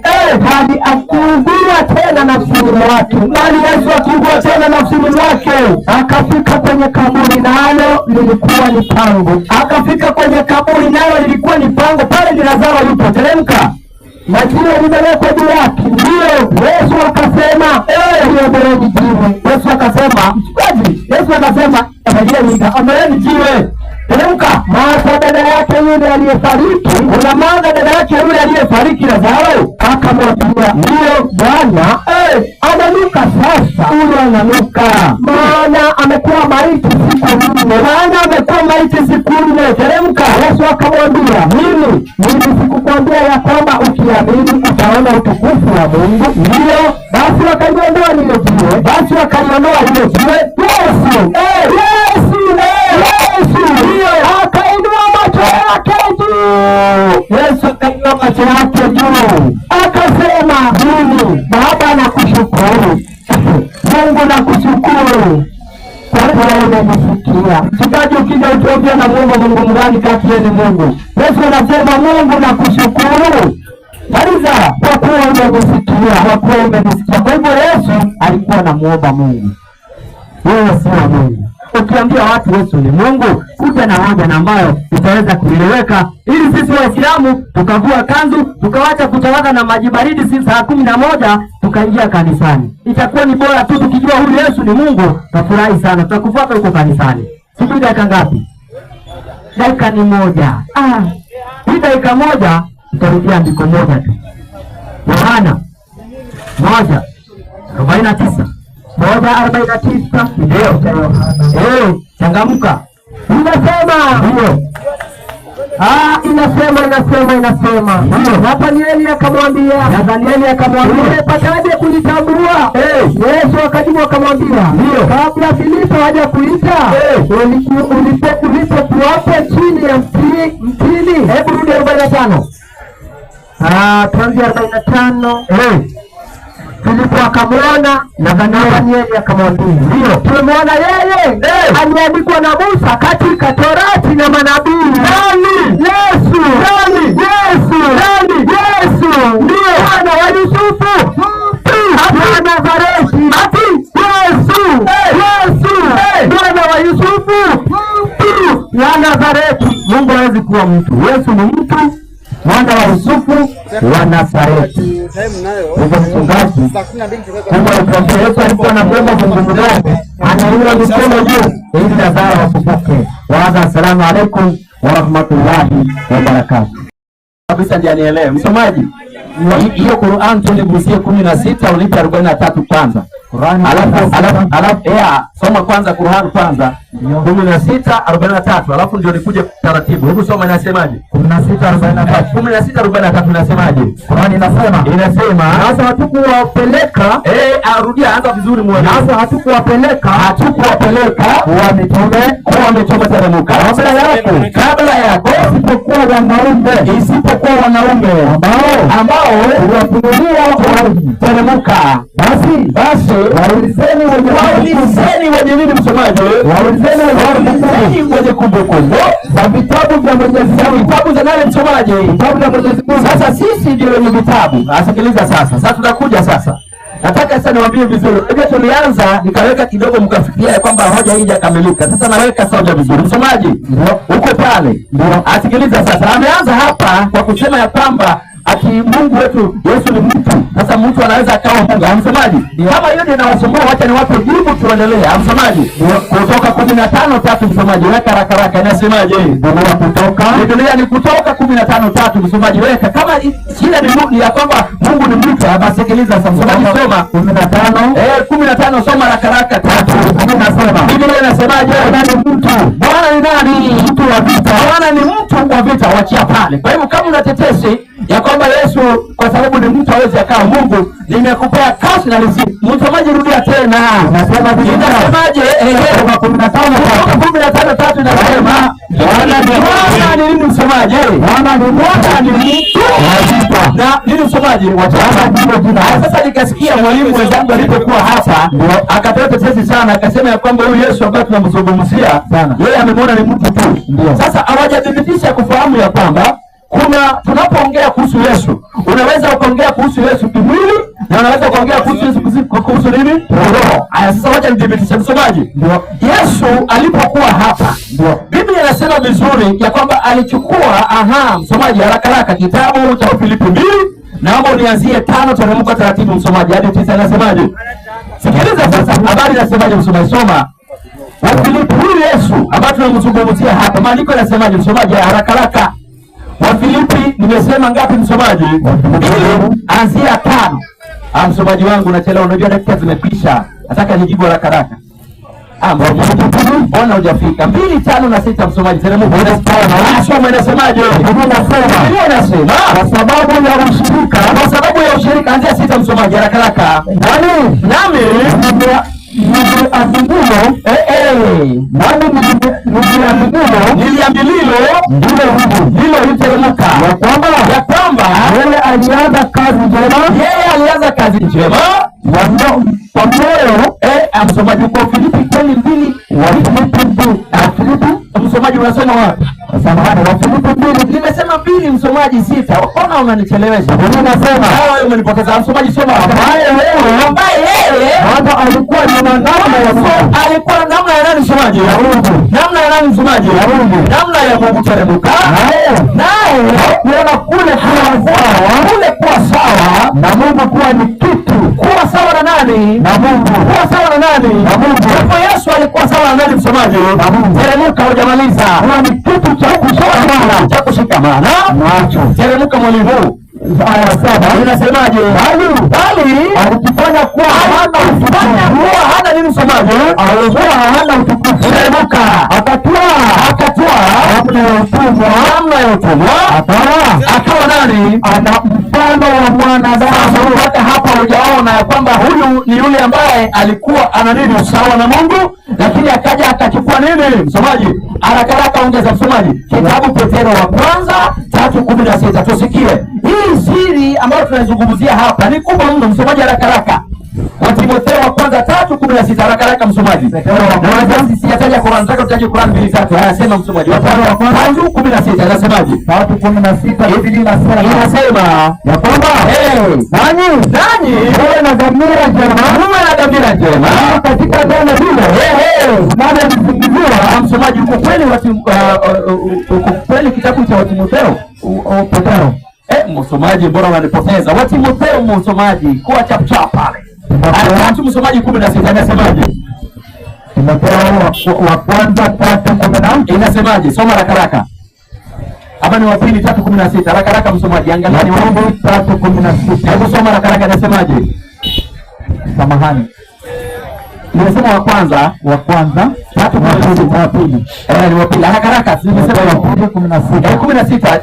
hadi akuugua tena nafsini mwake. Bali Yesu akiugua tena nafsini mwake, akafika kwenye kaburi, nalo lilikuwa ni pango. Akafika kwenye kaburi, nalo lilikuwa ni pango. Pale ni Lazaro yupo. Teremka. Na jiwe limewekwa juu yake. Ndio. Yesu akasema, ondoeni jiwe. Yesu akasema, mchungaji, Yesu akasema, ondoeni jiwe. Teremka. Martha dada yake yule aliyefariki, kuna Martha dada yake yule aliyefariki Lazaro, akamwambia, ndio Bwana, ananuka sasa. Huyo ananuka, maana amekuwa maiti siku 4. Teremka. Yesu akamwambia, mimi sikukwambia ya kwamba ukiamini utaona utukufu wa Mungu? Ndio. Basi wakaliondoa lile jiwe. Yesu akainua macho yake juu. Yesu akainua macho yake juu, akasema, mimi Baba nakushukuru. Mungu nakushukuru kwa kuwa umenisikia. Mchungaji, ukija utuambia na Mungu mgani kati yenu Mungu? Yesu anasema, Mungu nakushukuru. Maliza. Kwa kuwa umenisikia. Kwa hivyo Yesu alikuwa anamuomba Mungu. Wewe sio Mungu. Ukiambia watu Yesu ni Mungu, kuja na hoja na ambayo itaweza kueleweka, ili sisi Waislamu tukavua kanzu, tukawacha kutawadha na maji baridi sisi saa 11 tukaingia kanisani. Itakuwa ni bora tu tukijua huyu Yesu ni Mungu, tafurahi sana. Tutakufuata huko kanisani. Sijui dakika ngapi? Dakika ni 1. Hii dakika 1 tutarudia andiko moja tu. Yohana 1:49. 1:49 ndio cha Yohana. Changamka. Inasema ndio. Inasema. Nathanieli akamwambia, umepataje kunitambua? Yesu akajibu akamwambia, kabla Filipo haja kuita, ulipokuwapo chini ya mtini. Hebu rudi 45. Tuanze 45. Filipo akamwona na Nathanieli akamwambia, ndio tumemwona yeye aliandikwa na Musa katika Torati na manabii. Nani? Yesu. Ndio Bwana wa Yusufu wa Nazareti. Yesu Bwana wa Yusufu wa Nazareti. Mungu hawezi kuwa mtu. Yesu ni mtu, mwana wa Yusufu wa Nazareti. Hivyo mchungaji, kumbe Yesu alikuwa na mwema Mungu wake, anainua mikono juu ili Lazaro afufuke. Assalamu alaikum wa rahmatullahi wa barakatuh. Kabisa ndiye anielewe. Msomaji, hiyo Qur'an tuligusie 16 ulipe 43 kwanza. Alafu soma kwanza Qur'an kwanza 16:43 alafu ndio nikuje taratibu. Hebu soma inasemaje? 16:43 inasemaje? Qur'an inasema sasa hatukuwapeleka arudia anza vizuri muone. Sasa hatukuwapeleka wametoka teremka kabla yako isipokuwa wanaume ambao wafunuliwa teremka. Basi waulizeni wenye nini msomaji? Waulizeni wenye kumbukumbu za vitabu vya Mwenyezi Mungu. Vitabu za nani msomaji? Vitabu vya Mwenyezi Mungu. Sasa sisi ndio wenye vitabu. Asikiliza sasa tunakuja sasa. Nataka sasa niwaambie vizuri. Unajua tulianza nikaweka kidogo mkafikiria kwamba hoja hii haijakamilika. Sasa naweka hoja vizuri. Msomaji uko pale. Asikiliza sasa. Ameanza hapa kwa kusema ya kwamba ati Mungu wetu Yesu ni mtu. Sasa mtu anaweza akawa Mungu. Msomaji, kama hiyo ndio inawasumbua, wacha niwape jibu tuendelee. Msomaji, Kutoka 15:3 msomaji, weka haraka inasemaje? Biblia ni Kutoka 15:3 msomaji, weka. Kama shida ni ya kwamba Mungu ni mtu, basi sikiliza sasa msomaji, soma 15 soma haraka 3. Inasema Biblia inasemaje? Bwana ni nani? Mtu wa vita. Bwana ni mtu wa vita, wachia pale. Kwa hivyo kama unatetesi ya kwamba Yesu kwa sababu ni mtu hawezi akawa Mungu, nimekupea kazi na riziki. Msomaji, rudia tena. Inasemaje? 15:3 inasema Bwana ni nini msomaji? Bwana ni mtu na nini msomaji? Sasa nikasikia mwalimu wenzangu alipokuwa hapa akatoa tetesi sana, akasema ya kwamba huyu Yesu ambaye tunamzungumzia yeye amemwona ni mtu tu. Sasa hawajadhibitisha kufahamu ya kwamba tunapoongea kuhusu Yesu, unaweza ukaongea kuhusu Yesu kimwili na unaweza ukaongea kuhusu Yesu kuhusu nini? Roho. Aya, sasa wacha nidhibitishe msomaji. Yesu alipokuwa hapa, Biblia inasema vizuri ya kwamba alichukua msomaji, haraka kitabu cha Filipi 2, naomba unianzie 5 teremka taratibu msomaji hadi 9. Inasemaje? Sikiliza sasa, habari inasemaje msomaji? Soma Filipi huyu Yesu ambaye tunamzungumzia hapa. Maandiko yanasemaje msomaji? Haraka Wafilipi nimesema ngapi msomaji? Anzia 5. Msomaji wangu nachelewa, unajua dakika zimekwisha. Nataka nijibu haraka. Mbona hujafika? 2, 5 na 6 msomaji. Teremka. Soma inasemaje? Inasema kwa sababu ya ushirika. Anzia 6 msomaji, haraka. Nami niliambililo ndilo literemka ya kwamba yeye alianza kazi njema kwa moyo. Msomaji uko Filipi kweli 2 msomaji unasoma wapi? Samahani, wa Filipi 2 nimesema 2 msomaji 6. Mbona unanichelewesha? Unasema wewe umenipoteza. Msomaji soma ambaye yeye hata alikuwa ni namna ya nani msomaji? Namna ya nani msomaji? Namna ya Mungu teremka. Naye kuona kule kuwa sawa na Mungu, kuwa ni kitu kuwa sawa na nani? Na Mungu. Kuwa sawa na nani? Na Mungu. Kwa Yesu alikuwa sawa na nani msomaji? Na Mungu. Teremka, hujamaliza. Kuwa ni kitu cha kushikamana nacho. Teremka mwalimu. Aya 7 inasemaje? Bali alikifanya kuwa hana nini msomaji? Alikuwa hana utukufu. Teremka. Akatwaa namna ya utumwa. Akawa nani? Ana mfano wa mwanadamu. Hata hapa hujaona ya kwamba huyu ni yule ambaye alikuwa ana nini? Usawa na Mungu, lakini akaja akachukua nini msomaji? Haraka ongeza msomaji. Kitabu Petero wa kwanza 3:16. Tusikie hii siri ambayo tunazungumzia hapa ni kubwa mno msomaji, haraka. Wa Timotheo wa kwanza 3:16, haraka msomaji. Na sijataja Qur'an, nataka utaje Qur'an 2:3. Anasema msomaji wa kwanza 3:16 anasemaje? 3:16 hivi inasema ya kwamba nanyi muwe na dhamira njema katika neno hilo. Nani alisingiziwa msomaji? Uko kweli kitabu cha Timotheo Petero. Msomaji, mbona unanipoteza? Wa Timotheo msomaji, kuwa chapchapa pale. Tatu msomaji 16 anasemaje? Timotheo wa kwanza 3:16 inasemaje? Soma haraka. Hapa ni wa pili 3:16. Haraka msomaji, angalia ni wa 3:16. Hebu soma haraka inasemaje? Samahani. Nimesema wa kwanza 3:16 wa pili. Ni wa pili. Haraka. Nimesema wa 16.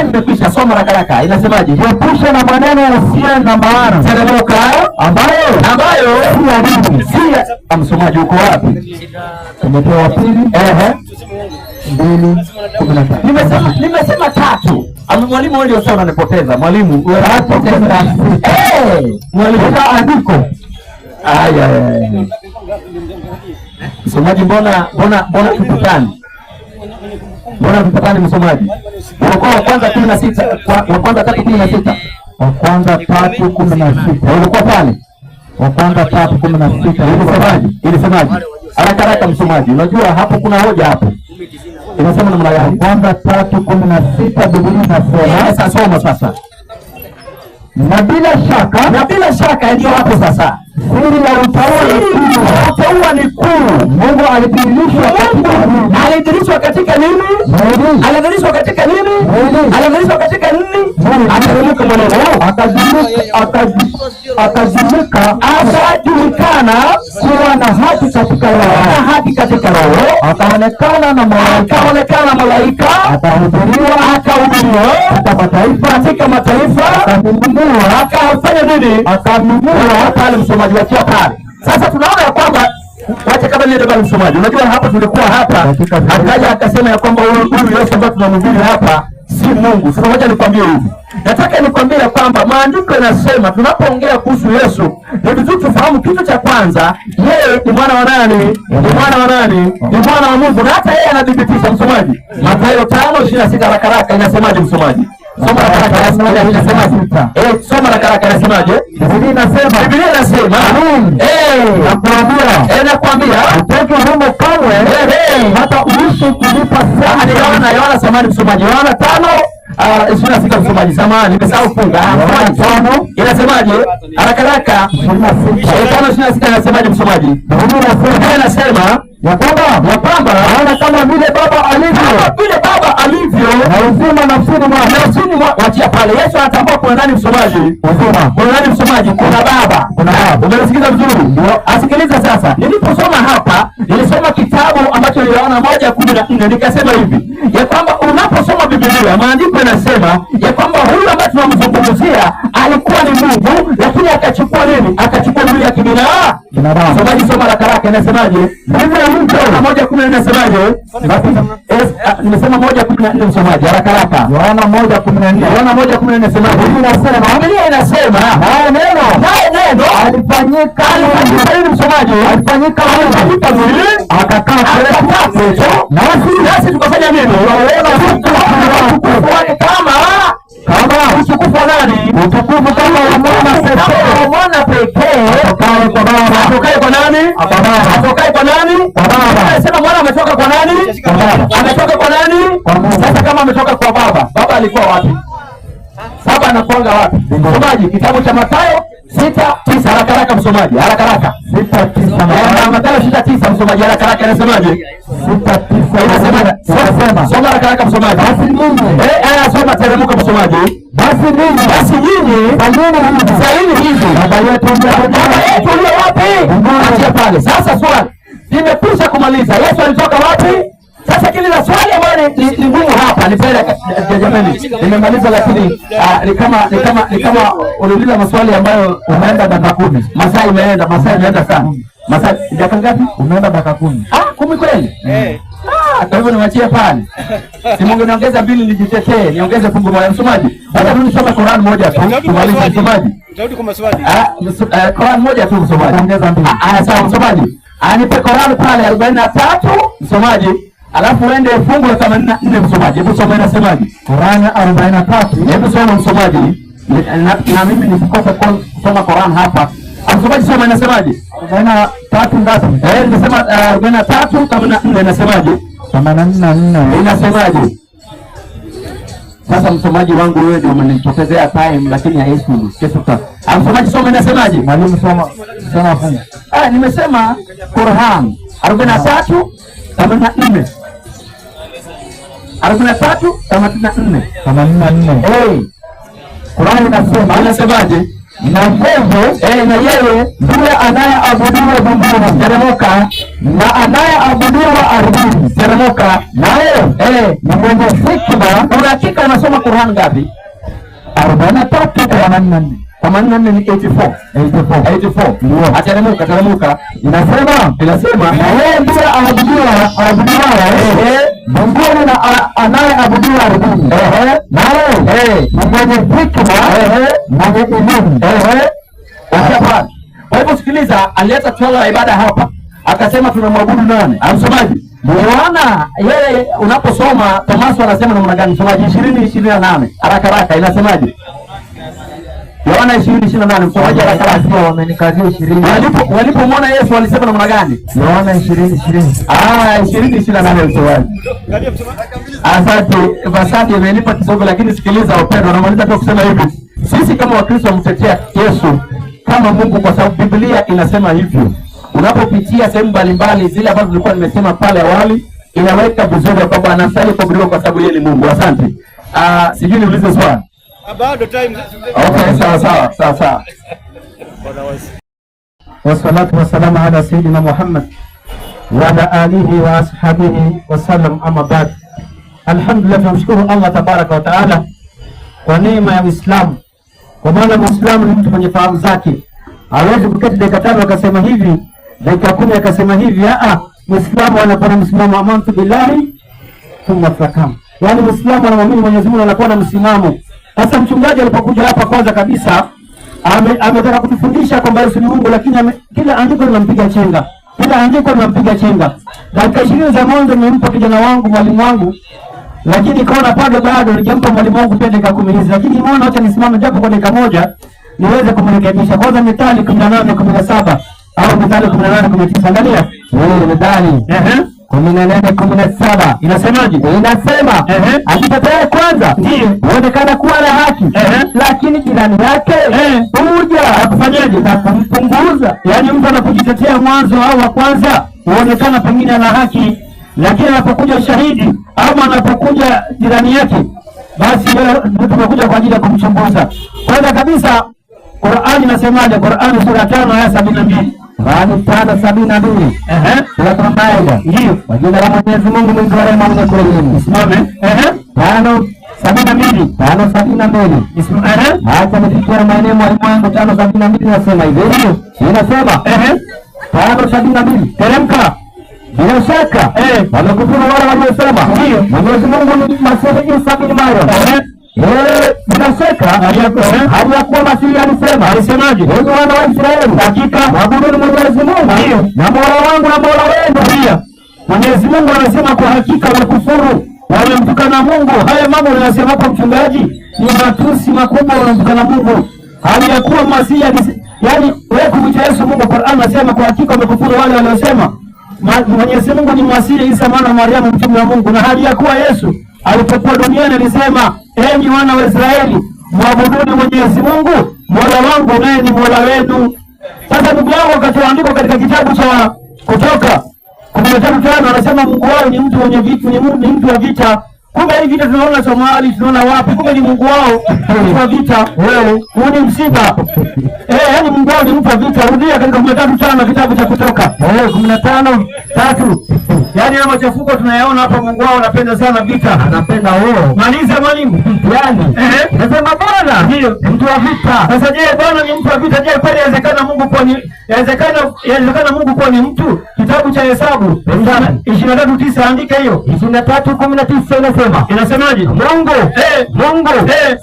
Nimekwisha soma haraka. Inasemaje? Jiepushe na maneno yasiyo na maana. Teremka ambayo si msomaji uko wapi? Tumepewa pili. 2:15. Nimesema 3. Mwalimu wewe sasa unanipoteza. Mwalimu wewe unanipoteza. Mwalimu andiko Msomaji, mbona tupatani? Mbona tupatani msomaji? Ulikuwa wa kwanza 16, wa kwanza 3:16. Wa kwanza 3:16. Ulikuwa pale. Wa kwanza 3:16. Ilisemaje? Haraka msomaji. Unajua hapo kuna hoja hapo. Inasema namna gani? Wa kwanza 3:16 Biblia inasema. Sasa soma sasa. Na bila shaka ndio hapo sasa. Siri ya utauwa ni kuu. Mungu alidhihirishwa katika nini? Alidhihirishwa katika nini? Ateremka mwanadamu. Akajulikana kuwa na haki katika roho. Akaonekana na malaika. Akahubiriwa katika mataifa. Akafanya nini? Akamnunua pale msomaji wakia pale. Sasa tunaona ya kwamba wacha kama niende pale msomaji. Unajua hapa tulikuwa hapa akaja akasema ya kwamba huyu Yesu ambaye tunamhubiri hapa si Mungu. Sasa wacha nikwambie hivi. Nataka nikwambie ya kwamba maandiko yanasema tunapoongea kuhusu Yesu ni vizuri tufahamu kitu cha kwanza, yeye ni mwana wa nani? Ni mwana wa Mungu, na hata yeye anadhibitisha msomaji. Mathayo 5:26 haraka inasemaje msomaji? Soma haraka inasemaje? Soma haraka inasemaje? Biblia inasema nakwambia utoke humo kamwe hata uishi kulipa sana. Yohana samani msomaji. Yohana 5:26 msomaji. Samani nimesahau funga. Inasemaje? Haraka 5:26 inasemaje msomaji? Biblia inasema ya kwamba ana kama vile Baba alivyo na uzima nafsini mwake. Wachia pale. Yesu anatambua kuna nani msomaji? Kuna nani msomaji? Kuna Baba. Umenisikiza vizuri? Asikiliza sasa. Niliposoma hapa, nilisoma kitabu ambacho niliona 1:14 nikasema hivi, ya kwamba unaposoma Biblia maandiko yanasema ya kwamba huyu ambaye tunamzungumzia alikuwa ni Mungu, lakini akachukua nini? Akachukua mwili ya kibinadamu. Msomaji, soma haraka inasemaje? 1:14 inasemaje? Nimesema 1:14 msomaji. Haraka. Yohana 1:14 inasemaje? Biblia inasema neno alifanyika nini msomaji? Alifanyika mwili akakaa kwetu. Nasi tukafanya nini? Utukufu wake kama utukufu wa nani? Utukufu kama wa mwana pekee atokaye kwa Baba. Atokaye kwa nani? Anasema mwana ametoka kwa nani? Ametoka kwa nani? Sasa kama ametoka kwa Baba, Baba alikuwa wapi? Baba anakuanga wapi? Msomaji, kitabu cha Mathayo 6:9. Haraka msomaji. 6:9. Mathayo 6:9 msomaji. Haraka inasemaje? 6:9 inasema. Soma haraka msomaji. Basi nyinyi. Soma teremka msomaji. Basi nyinyi fanyeni hivi. Baba yetu uliye wapi? Achia pale. Sasa swali. Nimekwisha kumaliza. Yesu alitoka wapi? Sasa kile la swali ambalo ni ngumu hapa ni pale jamani. Nimemaliza lakini ni kama uliuliza maswali ambayo umeenda dakika 10. Masaa imeenda sana. Masaa dakika ngapi? Umeenda dakika 10. 10 kweli? Kwa hivyo niwachie pale. Si Mungu niongeza mbili nijitetee, niongeze fungu moja msomaji. Hata tunisome Qur'an moja tu tumalize msomaji. Utarudi kwa maswali. Qur'an moja tu msomaji. Ongeza mbili. Sawa msomaji. Nipe Qur'an pale 43 msomaji. Alafu uende fungu la 84 msomaji. Hebu soma inasemaje? Qur'an 43. Hebu soma msomaji. Na mimi nisikosa kusoma Qur'an hapa. Msomaji soma inasemaje? 43 ngapi? Nimesema 43 84 inasemaje? 84 inasemaje? Sasa msomaji wangu wewe ndio umenitokezea time lakini haisu kesho. Msomaji soma inasemaje? Mwalimu soma fungu. Nimesema Qur'an 43 84. 43 84. Qur'an inasemaje? Na yeye ndiye anayeabudiwa mbinguni. Teremka. Na anayeabudiwa ardhini. Teremka. Naye ni mwenye hekima. Kwa hakika unasoma Qur'an ngapi? 43 84 ni 84. Ndio. Ateremka. Inasema na yeye ndiye aabudiwa mbinguni na anayeabudiwa ardhini. Naye ni mwenye hekima, mwenye elimu. Kwa hivyo sikiliza, alileta swala la ibada hapa. Akasema tunamwabudu nani? Msomaji. Yohana yeye unaposoma Tomaso anasema namna gani? Msomaji 20:28. Haraka inasemaje? Yohana 20:28. Msomaji haraka wamenikazia 20. Walipomwona Yesu walisema namna gani? Yohana 20:20. 20:28 msomaji. Asante imenipa kisogo, lakini sikiliza wapendwa, namaliza tu kusema hivi. Sisi kama Wakristo mtetea Yesu kama Mungu kwa sababu Biblia inasema hivyo. Unapopitia sehemu mbalimbali zile ambazo nilikuwa nimesema pale awali, inaweka vizuri kwamba anastahili kuabudiwa kwa sababu yeye ni Mungu. Asante. Sijui niulize swali. Bado time. Okay, sawa. Wassalatu wassalamu ala sayyidina Muhammad wa ala alihi wa ashabihi wa sallam, amma ba'd. Alhamdulillah, tunamshukuru Allah tabaraka wa taala kwa neema ya Uislamu. Kwa maana Muislamu ni mtu mwenye fahamu zake. Hawezi kuketi dakika 5 akasema hivi, dakika 10 akasema hivi. Muislamu anakuwa na msimamo, amantu billahi thumma istaqam. Yaani Muislamu anamwamini Mwenyezi Mungu, anakuwa na msimamo. Sasa mchungaji alipokuja hapa, kwanza kabisa ametaka kutufundisha kwamba Yesu ni Mungu, lakini kila andiko linampiga chenga. Dakika 20 za mwanzo nimempa kijana wangu, mwalimu wangu, lakini kaona bado nijampa mwalimu wangu pia dakika 10 hizi, lakini nimeona acha nisimame japo kwa dakika moja niweze kumrekebisha. Kwanza Mithali 18:17 au Mithali 18:19. Angalia Mithali 18:17 inasemaje? Inasema akitetea kwanza huonekana kuwa na haki, lakini jirani yake huja akufanyaje na kumpunguza. Yaani mtu anapojitetea mwanzo au wa kwanza huonekana pengine ana haki, lakini anapokuja shahidi au anapokuja jirani yake, basi tumekuja kwa ajili ya kumchunguza. Kwanza kabisa Qur'ani inasemaje? Qur'ani sura 5 aya 72. Qur'ani 5:72. Sura Maida. Ndio. Kwa jina la Mwenyezi Mungu mwingi wa rehema mwenye kurehemu. Simame. 5:72. 5:72. Acha nifikie maeneo mwalimu wangu 5:72 nasema hivi. Inasema 5:72. Teremka. Bila shaka wamekufuru wale waliosema Mwenyezi Mungu ni Masihi Isa bin Maryam. Bila shaka hajakuwa Masihi alisemaje? Wengi wana wa Israeli, hakika mwabuduni Mwenyezi Mungu na Mola wangu na Mola wenu pia. Mwenyezi Mungu anasema kwa hakika wamekufuru, wamemtukana Mungu. Haya mambo unayosema hapa mchungaji ni matusi makubwa, wamemtukana Mungu. Hali ya kuwa Masihi yaani wewe kumwita Yesu Mungu, Qur'an anasema kwa hakika wamekufuru wale waliosema Mwenyezi Mungu ni Masihi Isa mwana wa Mariamu mtume wa Mungu. Na hali ya kuwa Yesu alipokuwa duniani alisema, enyi wana wa Israeli, mwabuduni Mwenyezi Mungu, Mola wangu naye ni Mola wenu. Sasa ndugu yangu, wakati andiko katika kitabu cha Kutoka 13:5 anasema Mungu wao ni mtu mwenye vitu, ni mtu wa vita. Kumbe hivi vita tunaona Somali, tunaona wapi? Kumbe ni Mungu wao wa vita. Huu ni msiba. Yaani Mungu wao ni mtu wa vita. Rudia katika 13:5 kitabu cha Kutoka 15:3. Yaani haya machafuko tunayaona hapa, Mungu wao anapenda sana vita. Anapenda wewe. Maliza mwalimu. Yaani nasema Bwana ndio mtu wa vita. Sasa je, Bwana ni mtu wa vita? Je, kweli inawezekana Mungu kuwa ni Mungu kuwa ni mtu? Kitabu cha Hesabu 23:9 andika hiyo. 23:19 inasemaje? Mungu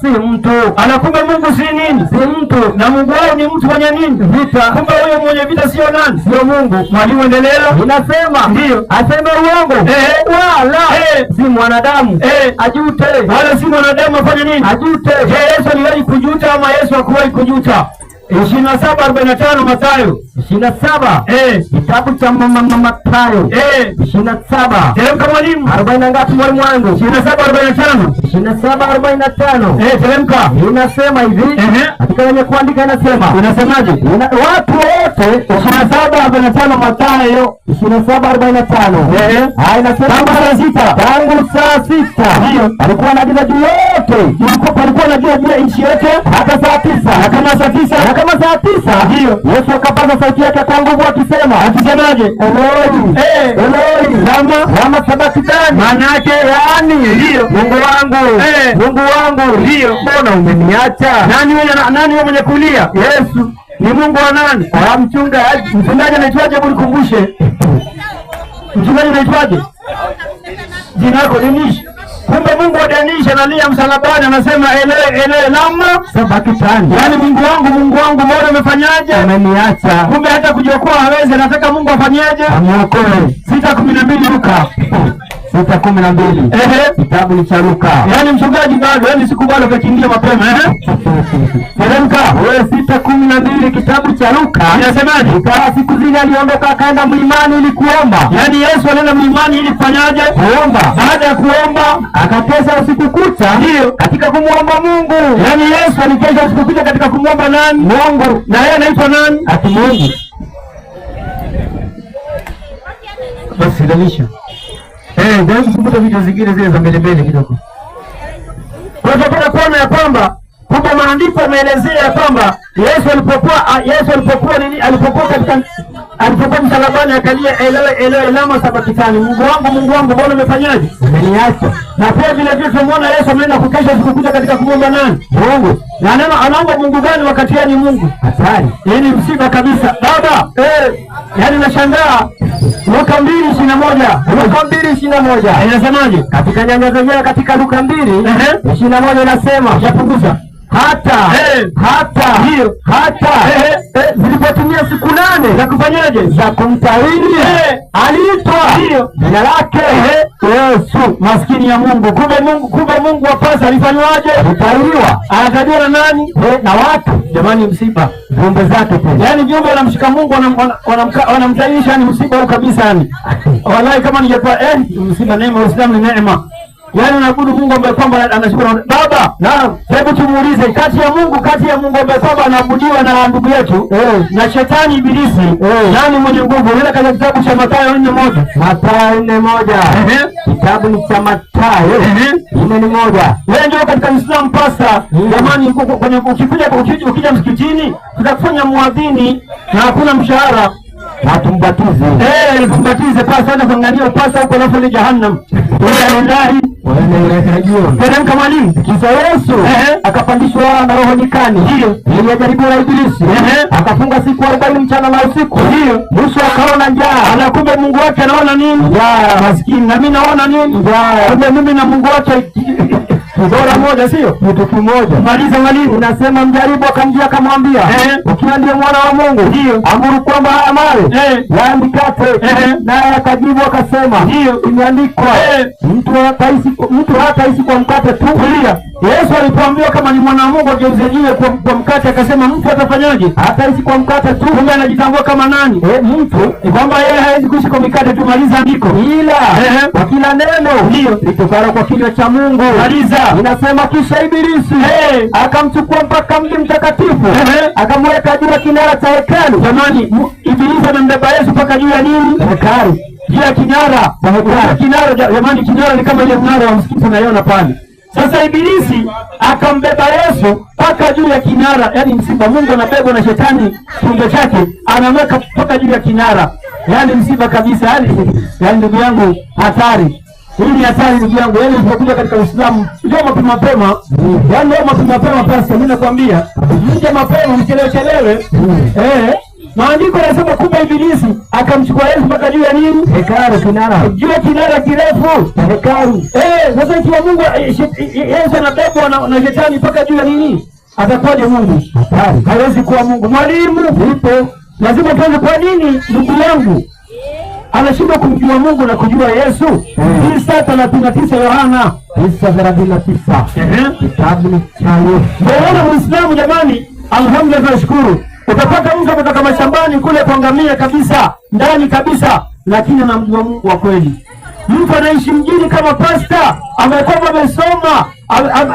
si mtu. Anakumbe Mungu si nini? Si mtu. Na Mungu wao ni mtu mwenye nini? Vita. Kumbe huyo mwenye vita sio nani? Sio Mungu. Mwalimu endelea. Inasema ndio aseme uongo wala si mwanadamu ajute, wala si mwanadamu afanye nini? Ajute. Je, Yesu aliwahi kujuta ama Yesu hakuwahi kujuta? 27:45 Mathayo 27 kitabu cha Mathayo 27. Teremka mwalimu. 40 ngapi mwalimu wangu? 27:45. 27:45. Teremka. Inasema hivi. Katika wenye kuandika inasemaje? Watu wote 27:45 Mathayo 27:45. Inasema tangu saa 6 alikuwa anaagiza juu yote. Alikuwa anajua juu ya nchi yote hata saa 9. Na kama saa 9 ndio Yesu akapaza sauti yake kwa nguvu akisemaje? Eloi lama sabakthani. Maana yake yaani ndio Mungu wangu ndio mbona umeniacha? Nani wewe mwenye kulia? Yesu ni Mungu wa nani? Mchungaji anaitwaje? Nikukumbushe. Mchungaji anaitwaje? Jina lako ni nini? Kumbe Mungu adanisha analia msalabani, anasema ele lama sabakitani, yaani Mungu wangu mbona umefanyaje? Ameniacha. Kumbe hata kujiokoa hawezi, anataka Mungu afanyaje? Amuokoe. 6:12 Luka 6:12. Kitabu ni cha Luka. Yaani mchungaji bado, yaani siku bado kakimbia mapema. Teremka. Wewe 6:12 kitabu cha Luka. Inasemaje? Ikawa siku zile aliondoka akaenda mlimani ili kuomba. Yaani Yesu alienda mlimani ili kufanyaje? Kuomba. Baada ya kuomba akakesha usiku kucha. Ndio, katika kumwomba Mungu. Yaani Yesu alikesha usiku kucha katika kumwomba nani? Mungu. Na yeye anaitwa nani? Ati Mungu. Basi dalisha. Ndio kukumbuka vitu zingine zile za mbele kidogo. Kwa hiyo tunataka kuona ya kwamba kumbe maandiko yameelezea kwamba Yesu alipokuwa msalabani akalia ele lama sabakitani, Mungu wangu mbona umefanyaje? Umeniacha. Na pia vile vile tumeona Yesu ameenda kukesha siku kuja katika kumwomba nani? Mungu. Na anaomba Mungu gani wakati yeye ni Mungu? Hatari. Hii ni msiba kabisa. Baba, yaani nashangaa Luka 2:21. Luka 2:21. Inasemaje? Katika nyanja zenyewe katika Luka 2:21 inasema, yapunguza hata zilipotimia siku 8 za kufanyaje? Za kumtahiri, aliitwa jina lake Yesu, maskini ya Mungu. Kumbe Mungu wa pasa alifanywaje? Alitahiriwa. Anatahiriwa na nani? Na watu. Jamani, msiba viumbe zake tena, yaani viumbe wanamshika Mungu, wanamtahirisha. Ni msiba huu kabisa, yani wallahi. Kama ningekuwa msiba, neema. Uislamu ni neema. Yaani unaabudu Mungu ambaye kwamba anashukuru. Baba, naam, hebu tumuulize kati ya Mungu ambaye kwamba anaabudiwa na ndugu yetu na shetani ibilisi, nani mwenye nguvu? Nenda katika kitabu cha Mathayo 4:1. Mathayo 4:1. Kitabu ni cha Mathayo 4:1. Wewe ndio katika Uislamu pasta. Jamani, ukija msikitini tutakufanya muadhini na hakuna mshahara. Hatumbatize. Kumbatize pasa na kuangalia pasa huko alafu ni jahannam. Wallahi. Teremka mwalimu. Kisa Yesu akapandishwa na roho nyikani. Ndio. Ili ajaribu na ibilisi. Akafunga siku 40 mchana na usiku. Ndio. Mwisho akaona njaa. Na kumbe Mungu wake anaona nini? Njaa. Maskini. Na mimi naona nini? Njaa. Kumbe mimi na Mungu wake bora moja, sio kitu kimoja. Maliza mwalimu. Unasema mjaribu akamjia akamwambia, ukiwa ndiye mwana wa Mungu, ndio amuru kwamba haya mawe yaandikate. Naye akajibu akasema, ndio imeandikwa, mtu hataishi kwa mkate tu. Yesu alipoambiwa kama ni mwana wa Mungu ageuze jiwe kwa mkate, akasema mtu atafanyaje? Hataishi kwa mkate tu. Kumbe anajitambua kama nani? Mtu kwamba yeye hawezi kuishi kwa mikate tu. Maliza andiko. Ila kwa kila neno ndio litokalo kwa kinywa cha Mungu. Maliza. Inasema kisha ibilisi akamchukua mpaka mji mtakatifu, akamweka juu ya kinara cha hekalu. Jamani, ibilisi amembeba Yesu mpaka juu ya nini? Hekalu. Juu ya kinara. Kinara, jamani, kinara ni kama ile mnara wa msikiti unaiona pale. Sasa ibilisi akambeba Yesu mpaka juu ya kinara, yaani msiba. Mungu anabebwa na shetani kiumbe chake, anamweka mpaka juu ya kinara, yaani msiba kabisa. Yaani ndugu yangu, hatari. Hii ni hatari ndugu yangu. Yaani unapokuja katika Uislamu, njoo mapema. Yaani leo mapema pasi, mimi nakwambia, mje mapema, mchelewe. Maandiko yanasema kumbe ibilisi akamchukua Yesu mpaka juu ya nini? Hekalu, kinara. Juu ya kinara kirefu, hekalu. Sasa ikiwa Mungu Yesu anabebwa na shetani mpaka juu ya nini? Atakuwaje Mungu? Hatari. Hawezi kuwa Mungu. Mwalimu, ipo. Lazima tuanze. Kwa nini ndugu yangu anashindwa kumjua Mungu na kujua Yesu? 9:39 Yohana 9:39. Kitabu cha Yesu. Mbona Muislamu jamani, alhamdulillah tunashukuru. Utapata mtu kutoka mashambani kule kuangamia kabisa, ndani kabisa, lakini anamjua Mungu wa kweli. Mtu anaishi mjini kama pasta, amekuwa amesoma,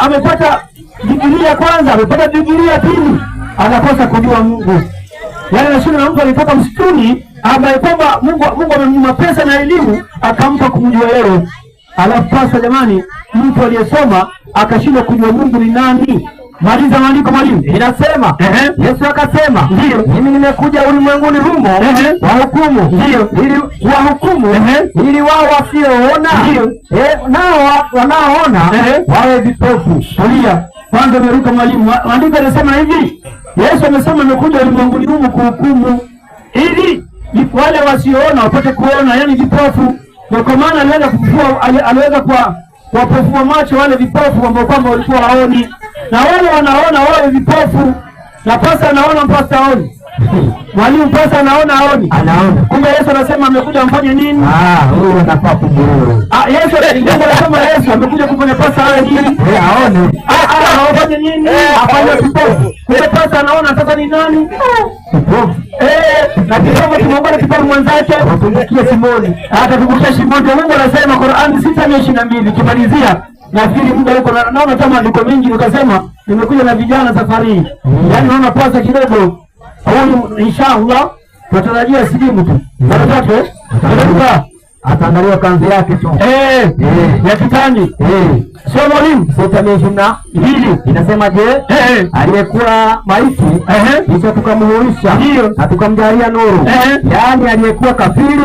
amepata digrii ya kwanza, amepata digrii ya pili, anakosa kujua Mungu. Yaani anashinda na mtu alitoka msituni ambaye kwamba Mungu amemnyima pesa na elimu akampa kumjua yeye. Alafu pasta jamani, mtu aliyesoma akashindwa kujua Mungu ni nani? Maliza maandiko mwalimu. Inasema Yesu akasema, ndio mimi nimekuja ulimwenguni humo wahukumu, ndio ili wahukumu, ili wao wasioona nao wanaoona wawe vipofu. Tulia kwanza, niruka mwalimu. Maandiko yanasema hivi, Yesu amesema nimekuja ulimwenguni humo kuhukumu, ili wale wasioona wapate kuona, yani vipofu. Kwa maana aliweza kuwapofua macho wale vipofu ambao kwamba walikuwa haoni, na wale wanaona wale vipofu, na pasa anaona mpasa haoni. Mwalimu pasa anaona haoni? Anaona. Kumbe Yesu anasema amekuja amfanye nini? Huyu anafaa kumwona. Yesu anasema Yesu amekuja kufanya pasa awe nini? Aone. Afanye nini? Afanye kipofu. Kumbe pasa anaona sasa ni nani? Kipofu. Na kipofu kimwambia kipofu mwenzake atumbukie Simoni. Atatumbukia Simoni. Mungu anasema Qur'an 6:22 kimalizia. Nafikiri muda yuko naona kama ndiko mingi ukasema nimekuja na vijana safari. Yaani naona pasa kidogo. Huyu inshallah tunatarajia silimu tu. Nataka ataangalia kanzi yake tu. Ya kitani. Sio mwalimu. 6:22 inasema je, aliyekuwa maiti kisha tukamhuisha na tukamjalia nuru. Yaani aliyekuwa kafiri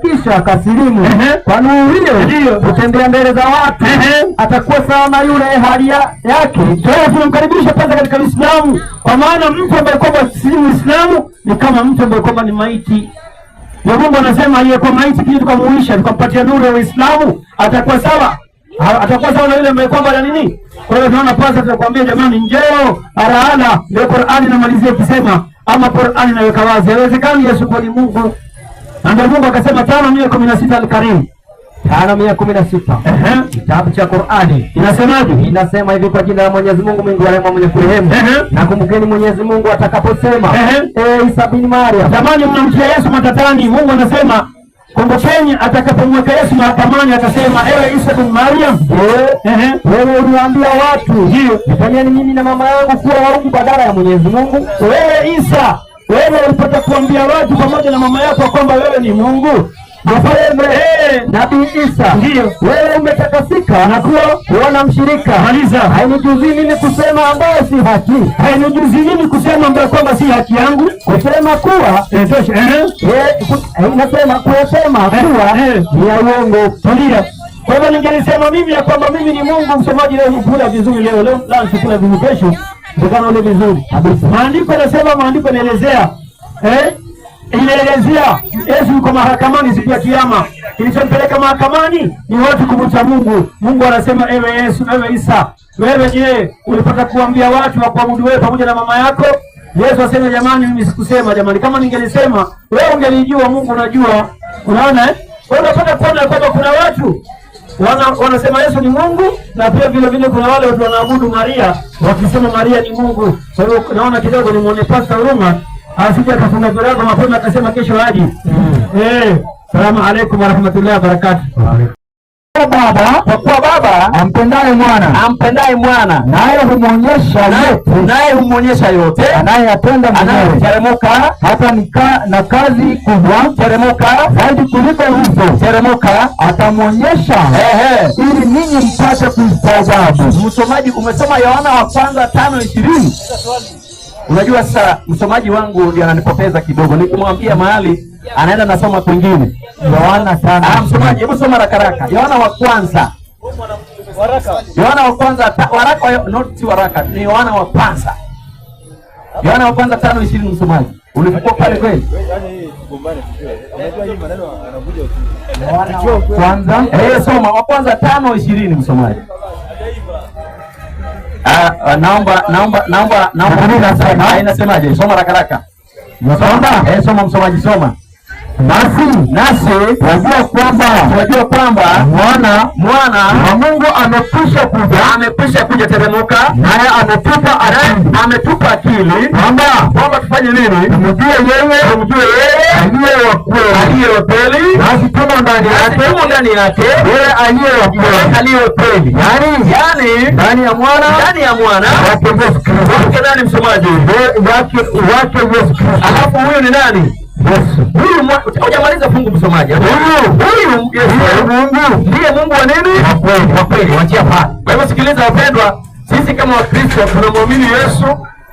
kisha akasilimu kwa nuru hiyo kutembea mbele za watu atakuwa sawa na yule hali yake. Sasa tunamkaribisha kwanza katika Uislamu, kwa maana mtu ambaye kwamba si Muislamu ni kama mtu ambaye kwamba ni maiti. Mungu anasema aliyekuwa maiti kisha tukamuisha tukampatia nuru ya Uislamu atakuwa sawa. Atakuwa sawa na yule ambaye kwamba na nini? Kwa hiyo tunaona pasa tunakwambia jamani, njoo araala. Ndio Qur'ani inamalizia ikisema, ama Qur'ani inaweka wazi haiwezekani Yesu kwa ni Mungu. Ndio Mungu akasema 5:16 Al-Karim. 5:16. Kitabu cha Qur'ani inasemaje? Inasema hivi, kwa jina la Mwenyezi Mungu mwingi wa rehema mwenye kurehemu. Nakumbukeni Mwenyezi Mungu atakaposema Isa bin Maryam. Jamani, mnamtia Yesu matatani. Mungu anasema kumbukeni atakapomweka Yesu mahakamani atasema, ewe Isa bin Maryam, wewe uliwaambia watu nifanyeni mimi na mama yangu kuwa waungu badala ya Mwenyezi Mungu. Wewe Isa, wewe ulipata kuambia watu pamoja na mama yako kwamba wewe ni Mungu. Nabii Isa, ndio wewe umetakasika na kuona mshirika. Maliza. Hainijuzi mimi kusema ambayo si haki. Hainijuzi mimi kusema ambayo kwamba si haki yangu. Kusema kuwa inasema kusema kuwa ni ya uongo. Tulia. Kwa hivyo ningelisema mimi ya kwamba mimi ni Mungu. Msomaji leo kula vizuri leo lunch kula vizuri kesho. Ndokana ule vizuri. Maandiko yanasema, maandiko yanaelezea inaelezea Yesu yuko mahakamani siku ya Kiyama. Kilichompeleka mahakamani ni watu kumcha Mungu. Mungu anasema, ewe Yesu, ewe Isa, wewe je, ulipata kuambia watu wa kuabudu wewe pamoja na mama yako? Yesu asema, jamani, mimi sikusema. Jamani, kama ningelisema wewe ungelijua. Mungu unajua. Unaona unapata kuona kwamba kuna watu wanasema Yesu ni Mungu, na pia vile vile kuna wale watu wanaabudu Maria wakisema Maria ni Mungu. Kwa hiyo naona kidogo ni muone Pastor Huruma asije akafunga virago mapema akasema kesho haji. Salamu alaykum wa rahmatullahi wa barakatuh. Baba, kwa kuwa Baba ampendaye mwana naye humwonyesha yote anayeyatenda mwenyewe. Teremuka hata na kazi kubwa, teremuka zaidi kuliko hizo, teremuka atamwonyesha ili ninyi mpate kustaajabu. Msomaji, umesoma Yohana wa kwanza 5:20. Unajua sasa msomaji wangu ndiye ananipoteza kidogo, nikimwambia mahali anaenda nasoma kwingine. Yohana sana. Msomaji, hebu soma haraka. Yohana wa kwanza. Yohana wa kwanza waraka, not waraka, ni Yohana wa kwanza. Yohana wa kwanza 5:20 msomaji. Ulikuwa pale kweli? Kwanza. Soma wa kwanza 5:20 msomaji. Naomba inasemaje? Soma haraka. Soma msomaji, soma. Nasi wajua kwamba mwana wa Mungu amekwisha kuja teremuka, naye ametupa akili kwamba tufanye nini? Tumjue yeye aliye wa kweli, nasi tumo ndani yake yeye aliye wa kweli, yani ndani ya mwana wake Yesu Kristo. Wake nani msomaji? Wake Yesu Kristo. Alafu huyu ni nani? Yesu. Huyu hujamaliza fungu msomaji. Huyu Mungu ndiye Mungu wa nini? Wa kweli. Wachia pale. Kwa hivyo sikiliza wapendwa, sisi kama Wakristo tunamwamini Yesu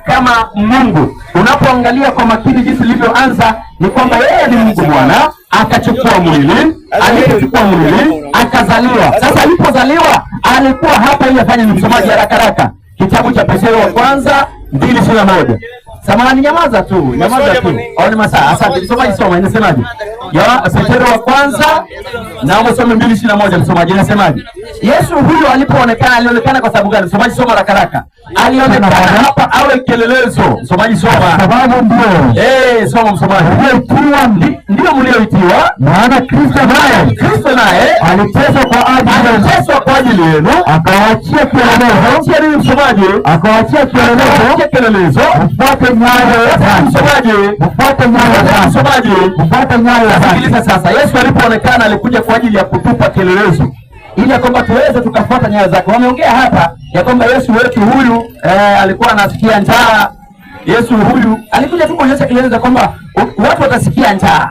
kama Mungu. Unapoangalia kwa makini jinsi ilivyoanza ni kwamba yeye ni Mungu Bwana, akachukua mwili, alipochukua mwili akazaliwa. Sasa alipozaliwa alikuwa hapa ili afanye ni msomaji haraka. Kitabu cha Petro wa kwanza 2:21. Samahani, nyamaza tu. Aone masaa. Asante. Msomaji soma, inasemaje? Petro wa kwanza na usome 2:21 msomaji, inasemaje? Yesu huyo alipoonekana, alionekana kwa sababu gani? Msomaji, soma haraka haraka. Alionekana hapa awe kielelezo. Msomaji, soma. Sababu ndio. Soma msomaji. Ndio mlioitiwa, maana Kristo naye aliteswa kwa ajili yenu, akawaachia kielelezo. Msomaji, akawaachia kielelezo, mfuate nyayo zake. Msomaji, mfuate nyayo zake. Msomaji, mfuate nyayo zake. Sikiliza sasa, Yesu alipoonekana alikuja kwa ajili ya kutupa kielelezo, ili kwamba tuweze tukafuata nyayo zake. Wameongea hapa ya kwamba Yesu wetu huyu alikuwa anasikia njaa. Yesu huyu alikuja tu kuonyesha kielelezo kwamba watu watasikia njaa,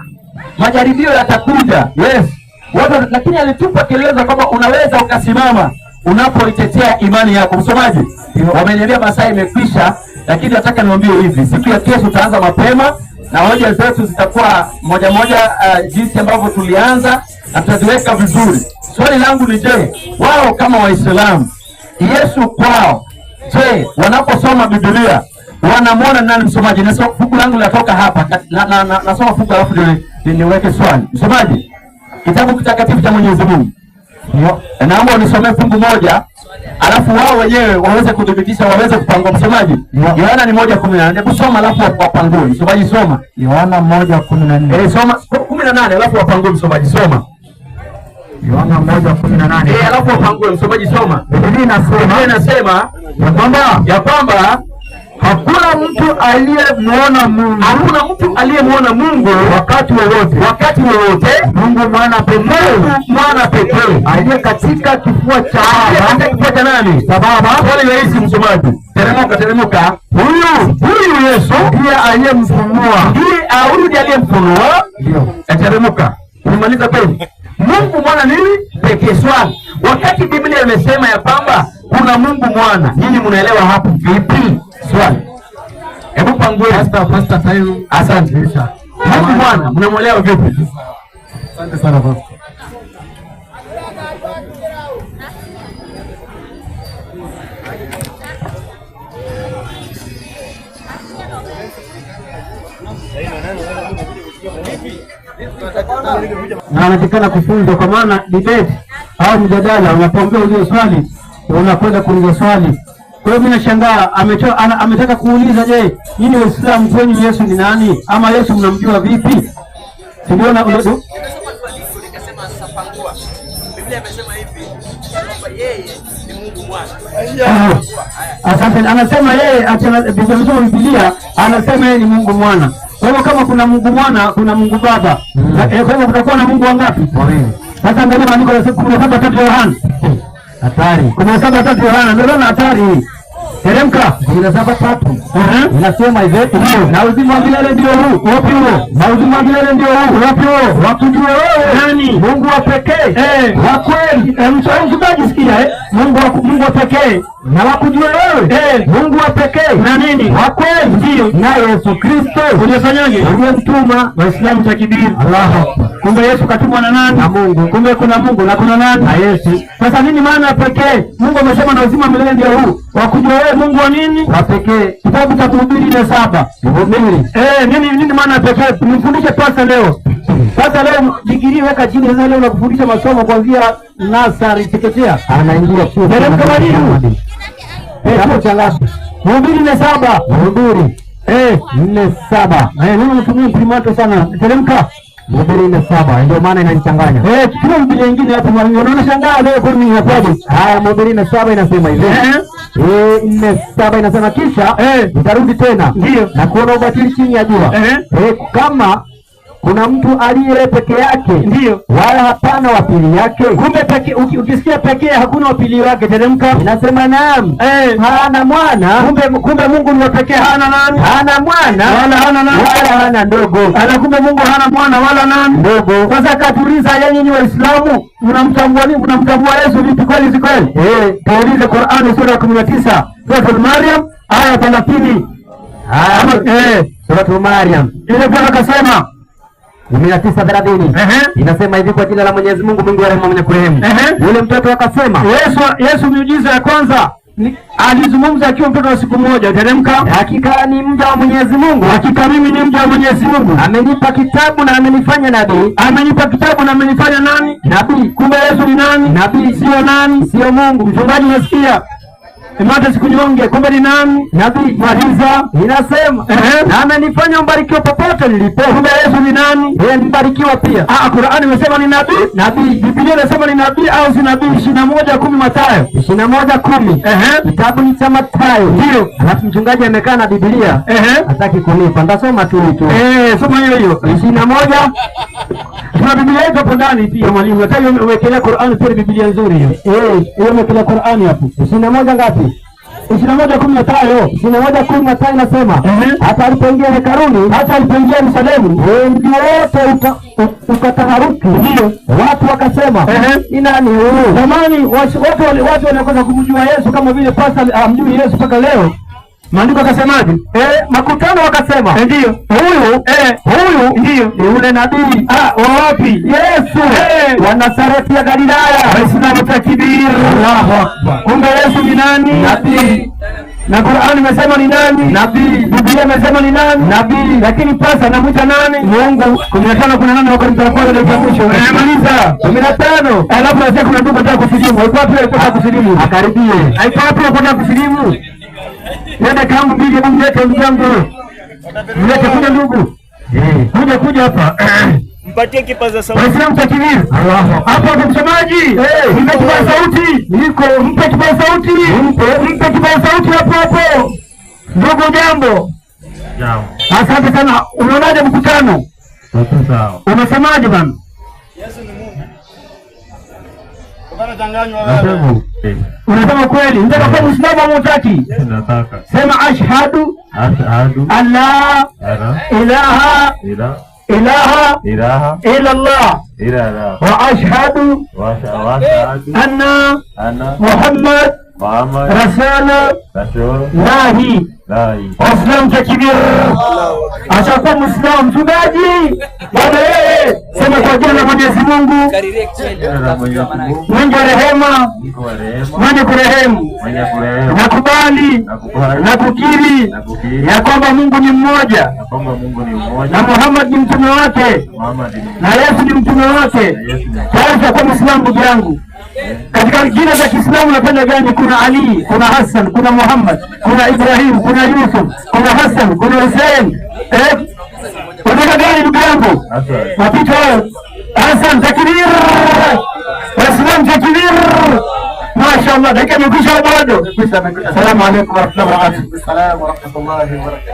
majaribio yatakuja. Yes, watu, lakini alitupa kielelezo kwamba unaweza ukasimama unapoitetea imani yako. Msomaji, wameniambia masaa imekwisha, lakini nataka niwaambie hivi, siku ya kesho tutaanza mapema na hoja zetu zitakuwa moja moja, jinsi ambavyo tulianza, na tutaziweka vizuri. Swali langu ni je, wao kama Waislamu, Yesu kwao, je, wanaposoma Biblia wanamwona nani? Msomaji, na fungu langu linatoka hapa, nasoma fungu alafu niweke swali. Msomaji, kitabu kitakatifu cha Mwenyezi Mungu, naomba unisomee fungu moja, alafu wao wenyewe waweze kudhibitisha, waweze kupangua. Msomaji, Yohana ni 1:14. Hebu soma alafu wapangue. Msomaji, soma Yohana 1:14. Soma 18 alafu wapangue. Msomaji, soma Yohana 1:18. Alafu wapangue. Msomaji, soma. Biblia inasema ya kwamba hakuna mtu aliyemwona Mungu. Hakuna mtu aliyemwona Mungu wakati wowote. Mungu mwana pekee aliye katika kifua cha nani? Baba. Swali rahisi msomaji. Teremka. Huyu Yesu ndiye aliyemfunua. Ndiye aliyemfunua. Ndio. Teremka. Umemaliza kweli? Mungu mwana nini? Pekee. Swali. Wakati Biblia imesema ya kwamba kuna Mungu mwana, nyinyi mnaelewa hapo vipi? Swali. Hebu pangue. Pastor time. Asante. Mungu mwana mnamuelewa vipi? Asante sana pastor. Na anatakana kufunzwa, kwa maana debate au mjadala unapoambia ulio swali unakwenda kuuliza swali. Kwa hiyo mimi nashangaa ametaka kuuliza, je, nyinyi Waislamu kwenu Yesu ni nani? Ama Yesu mnamjua vipi? Ndio na Biblia imesema hivi kwamba yeye ni Mungu mwana. Asante. Anasema yeye, Biblia anasema yeye ni Mungu mwana. Kwa hivyo kama kuna Mungu mwana, kuna Mungu Baba. Kwa hivyo kutakuwa na Mungu wangapi? Sasa angalia maandiko ya 17:3 Yohana. Hatari. 17:3 Yohana, ndio na hatari hii. Teremka. 17:3. Inasema hivi, na uzima wa milele ndio huu. Wapi huo? Na uzima wa milele ndio huu. Wapi huo? Wakujua wewe nani? Mungu wa pekee. Wa kweli. Mchungaji sikia, Mungu wa pekee. Na wakujua wewe. Mungu wa pekee. Na nini? Wa kweli. Ndio. Na Yesu Kristo. Unafanyaje? Uliyemtuma. Waislamu takbiri. Allahu. Kumbe Yesu katumwa na nani? Na Mungu. Kumbe kuna Mungu na kuna nani? Na Yesu. Sasa nini maana ya pekee? Mungu amesema na uzima milele ndio huu. Wakujua wewe Mungu wa nini? Wa pekee. Kitabu cha Mhubiri 7. Mhubiri. Nini maana ya pekee? Nifundishe pasa leo. Sasa leo digrii weka chini, sasa leo nakufundisha masomo kuanzia nasari chekechea. Anaingia chuo. Teremka mwalimu. Hapo changazo. Mhubiri 7. Mhubiri 4:7. Mimi natumia primato sana. Teremka. Mhubiri 4:7. Ndio maana inanichanganya. Kila Biblia nyingine hapo unaona shangaa leo kwa nini hapo? Mhubiri 4:7 inasema hivi. 4:7 inasema kisha nitarudi tena. Ndio. Na kuona ubatili chini ya jua. Kama kuna mtu aliye peke yake, ndio, wala hapana wa pili yake. Kumbe peke, ukisikia pekee hakuna wa pili wake. Teremka. Inasema naam. Hana mwana. Kumbe Mungu ni wa pekee, hana nani? Hana mwana wala hana nani? Wala hana ndogo. Kumbe Mungu hana mwana wala nani? Ndogo. Sasa katuliza, nyinyi Waislamu mnamtambua nini? Mnamtambua Yesu vipi? Kweli si kweli? Tuulize Qur'ani sura ya 19, sura Maryam aya 30. Sura Maryam. Ile Bwana akasema 19:30. Inasema hivi, kwa jina la Mwenyezi Mungu, Mungu wa rehema, mwenye kurehemu. Yule mtoto akasema, Yesu miujiza ya kwanza alizungumza akiwa mtoto wa siku moja. Teremka. Hakika ni mja wa Mwenyezi Mungu, hakika mimi ni mja wa Mwenyezi Mungu, amenipa kitabu na amenifanya nabii. Amenipa kitabu na amenifanya nani? Nabii. Kumbe Yesu ni nani? Nabii. Sio nani? Sio Mungu. Mchungaji nasikia Imata siku nyonge, kumbe ni nani? Nabii. Maliza. Inasema na amenifanya mbarikiwa popote nilipo. Kumbe Yesu ni nani? Yeye ni mbarikiwa pia. Qur'ani imesema ni nabii. Nabii. Biblia inasema ni nabii au si nabii? 21:10 Mathayo. 21:10. Kitabu ni cha Mathayo. Ndio. Alafu mchungaji amekaa na Biblia. Hataki kunipa. Ndasoma tu. Soma hiyo. 21. Tuna Biblia yetu hapo ndani pia mwalimu. Hata hiyo umewekelea Qur'ani pia, Biblia nzuri hiyo. Hiyo umewekelea Qur'ani hapo. 21 ngapi? 21:10 Mathayo. 21:10 Mathayo inasema hata alipoingia hekaluni, hata alipoingia Yerusalemu, mji wote ukataharuki. Ndio. Watu wakasema ni nani huyu? Zamani watu wanakosa kumjua Yesu, kama vile pasta amjui Yesu mpaka leo. Maandiko akasemaje? Makutano wakasema ndio huyu ndio ni yule nabii. Wapi? Yesu wa Nazareti ya Galilaya. Waislamu takbir. Allahu Akbar. Kumbe Yesu ni nani? Nabii. Na Qur'ani imesema ni nani? Nabii. Biblia imesema ni nani? Nabii. Lakini pasta anamuita nani? Mungu. 15 kuna nani Wakorintho wa kwanza ndio mwisho. Maliza. 15. Alafu nasema kuna ndugu anataka kusilimu. Alikuwa pia anataka kusilimu. Akaribie. Alikuwa pia anataka kusilimu. Nenda kangu mbili hebu mlete ndugu yangu. Mlete kuja ndugu. Kuja hapa. Mpatie kipaza sauti. Waislamu takbir. Hapo kwa msemaji. Mpe kipaza sauti. Niko mpe kipaza sauti. Mpe kipaza sauti hapo. Ndugu jambo. Jambo. Asante sana. Unaonaje mkutano? Sawa. Unasemaje bwana? Yesu ni Mungu. Bwana changanywa wewe. Unasema kweli? Unataka kuwa Muislamu au hutaki? Nataka. Sema ashhadu an la ilaha illa Allah wa ashhadu anna Muhammad Rasulullahi. Waislamu takbir. Ashakuwa Muislamu. Mchungaji bwana, yeye sema kwa jina la Mwenyezi Mungu mwingi wa rehema, mwenye kurehemu. Nakubali na kukiri ya kwamba Mungu ni mmoja na Muhammad ni mtume wake na Yesu ni mtume wake. Tayari kwa Muislamu ndugu yangu. Katika jina za Kiislamu napenda gani? Kuna Ali, kuna Hassan, kuna Muhammad, kuna Ibrahim, kuna Yusuf, kuna Hassan, kuna Hussein. Unataka gani ndugu yangu? Mapito hayo. Hassan takbir. Waislamu takbir. Mashaallah, dakika imekwisha bado. Asalamu alaykum wa rahmatullahi wa barakatuh.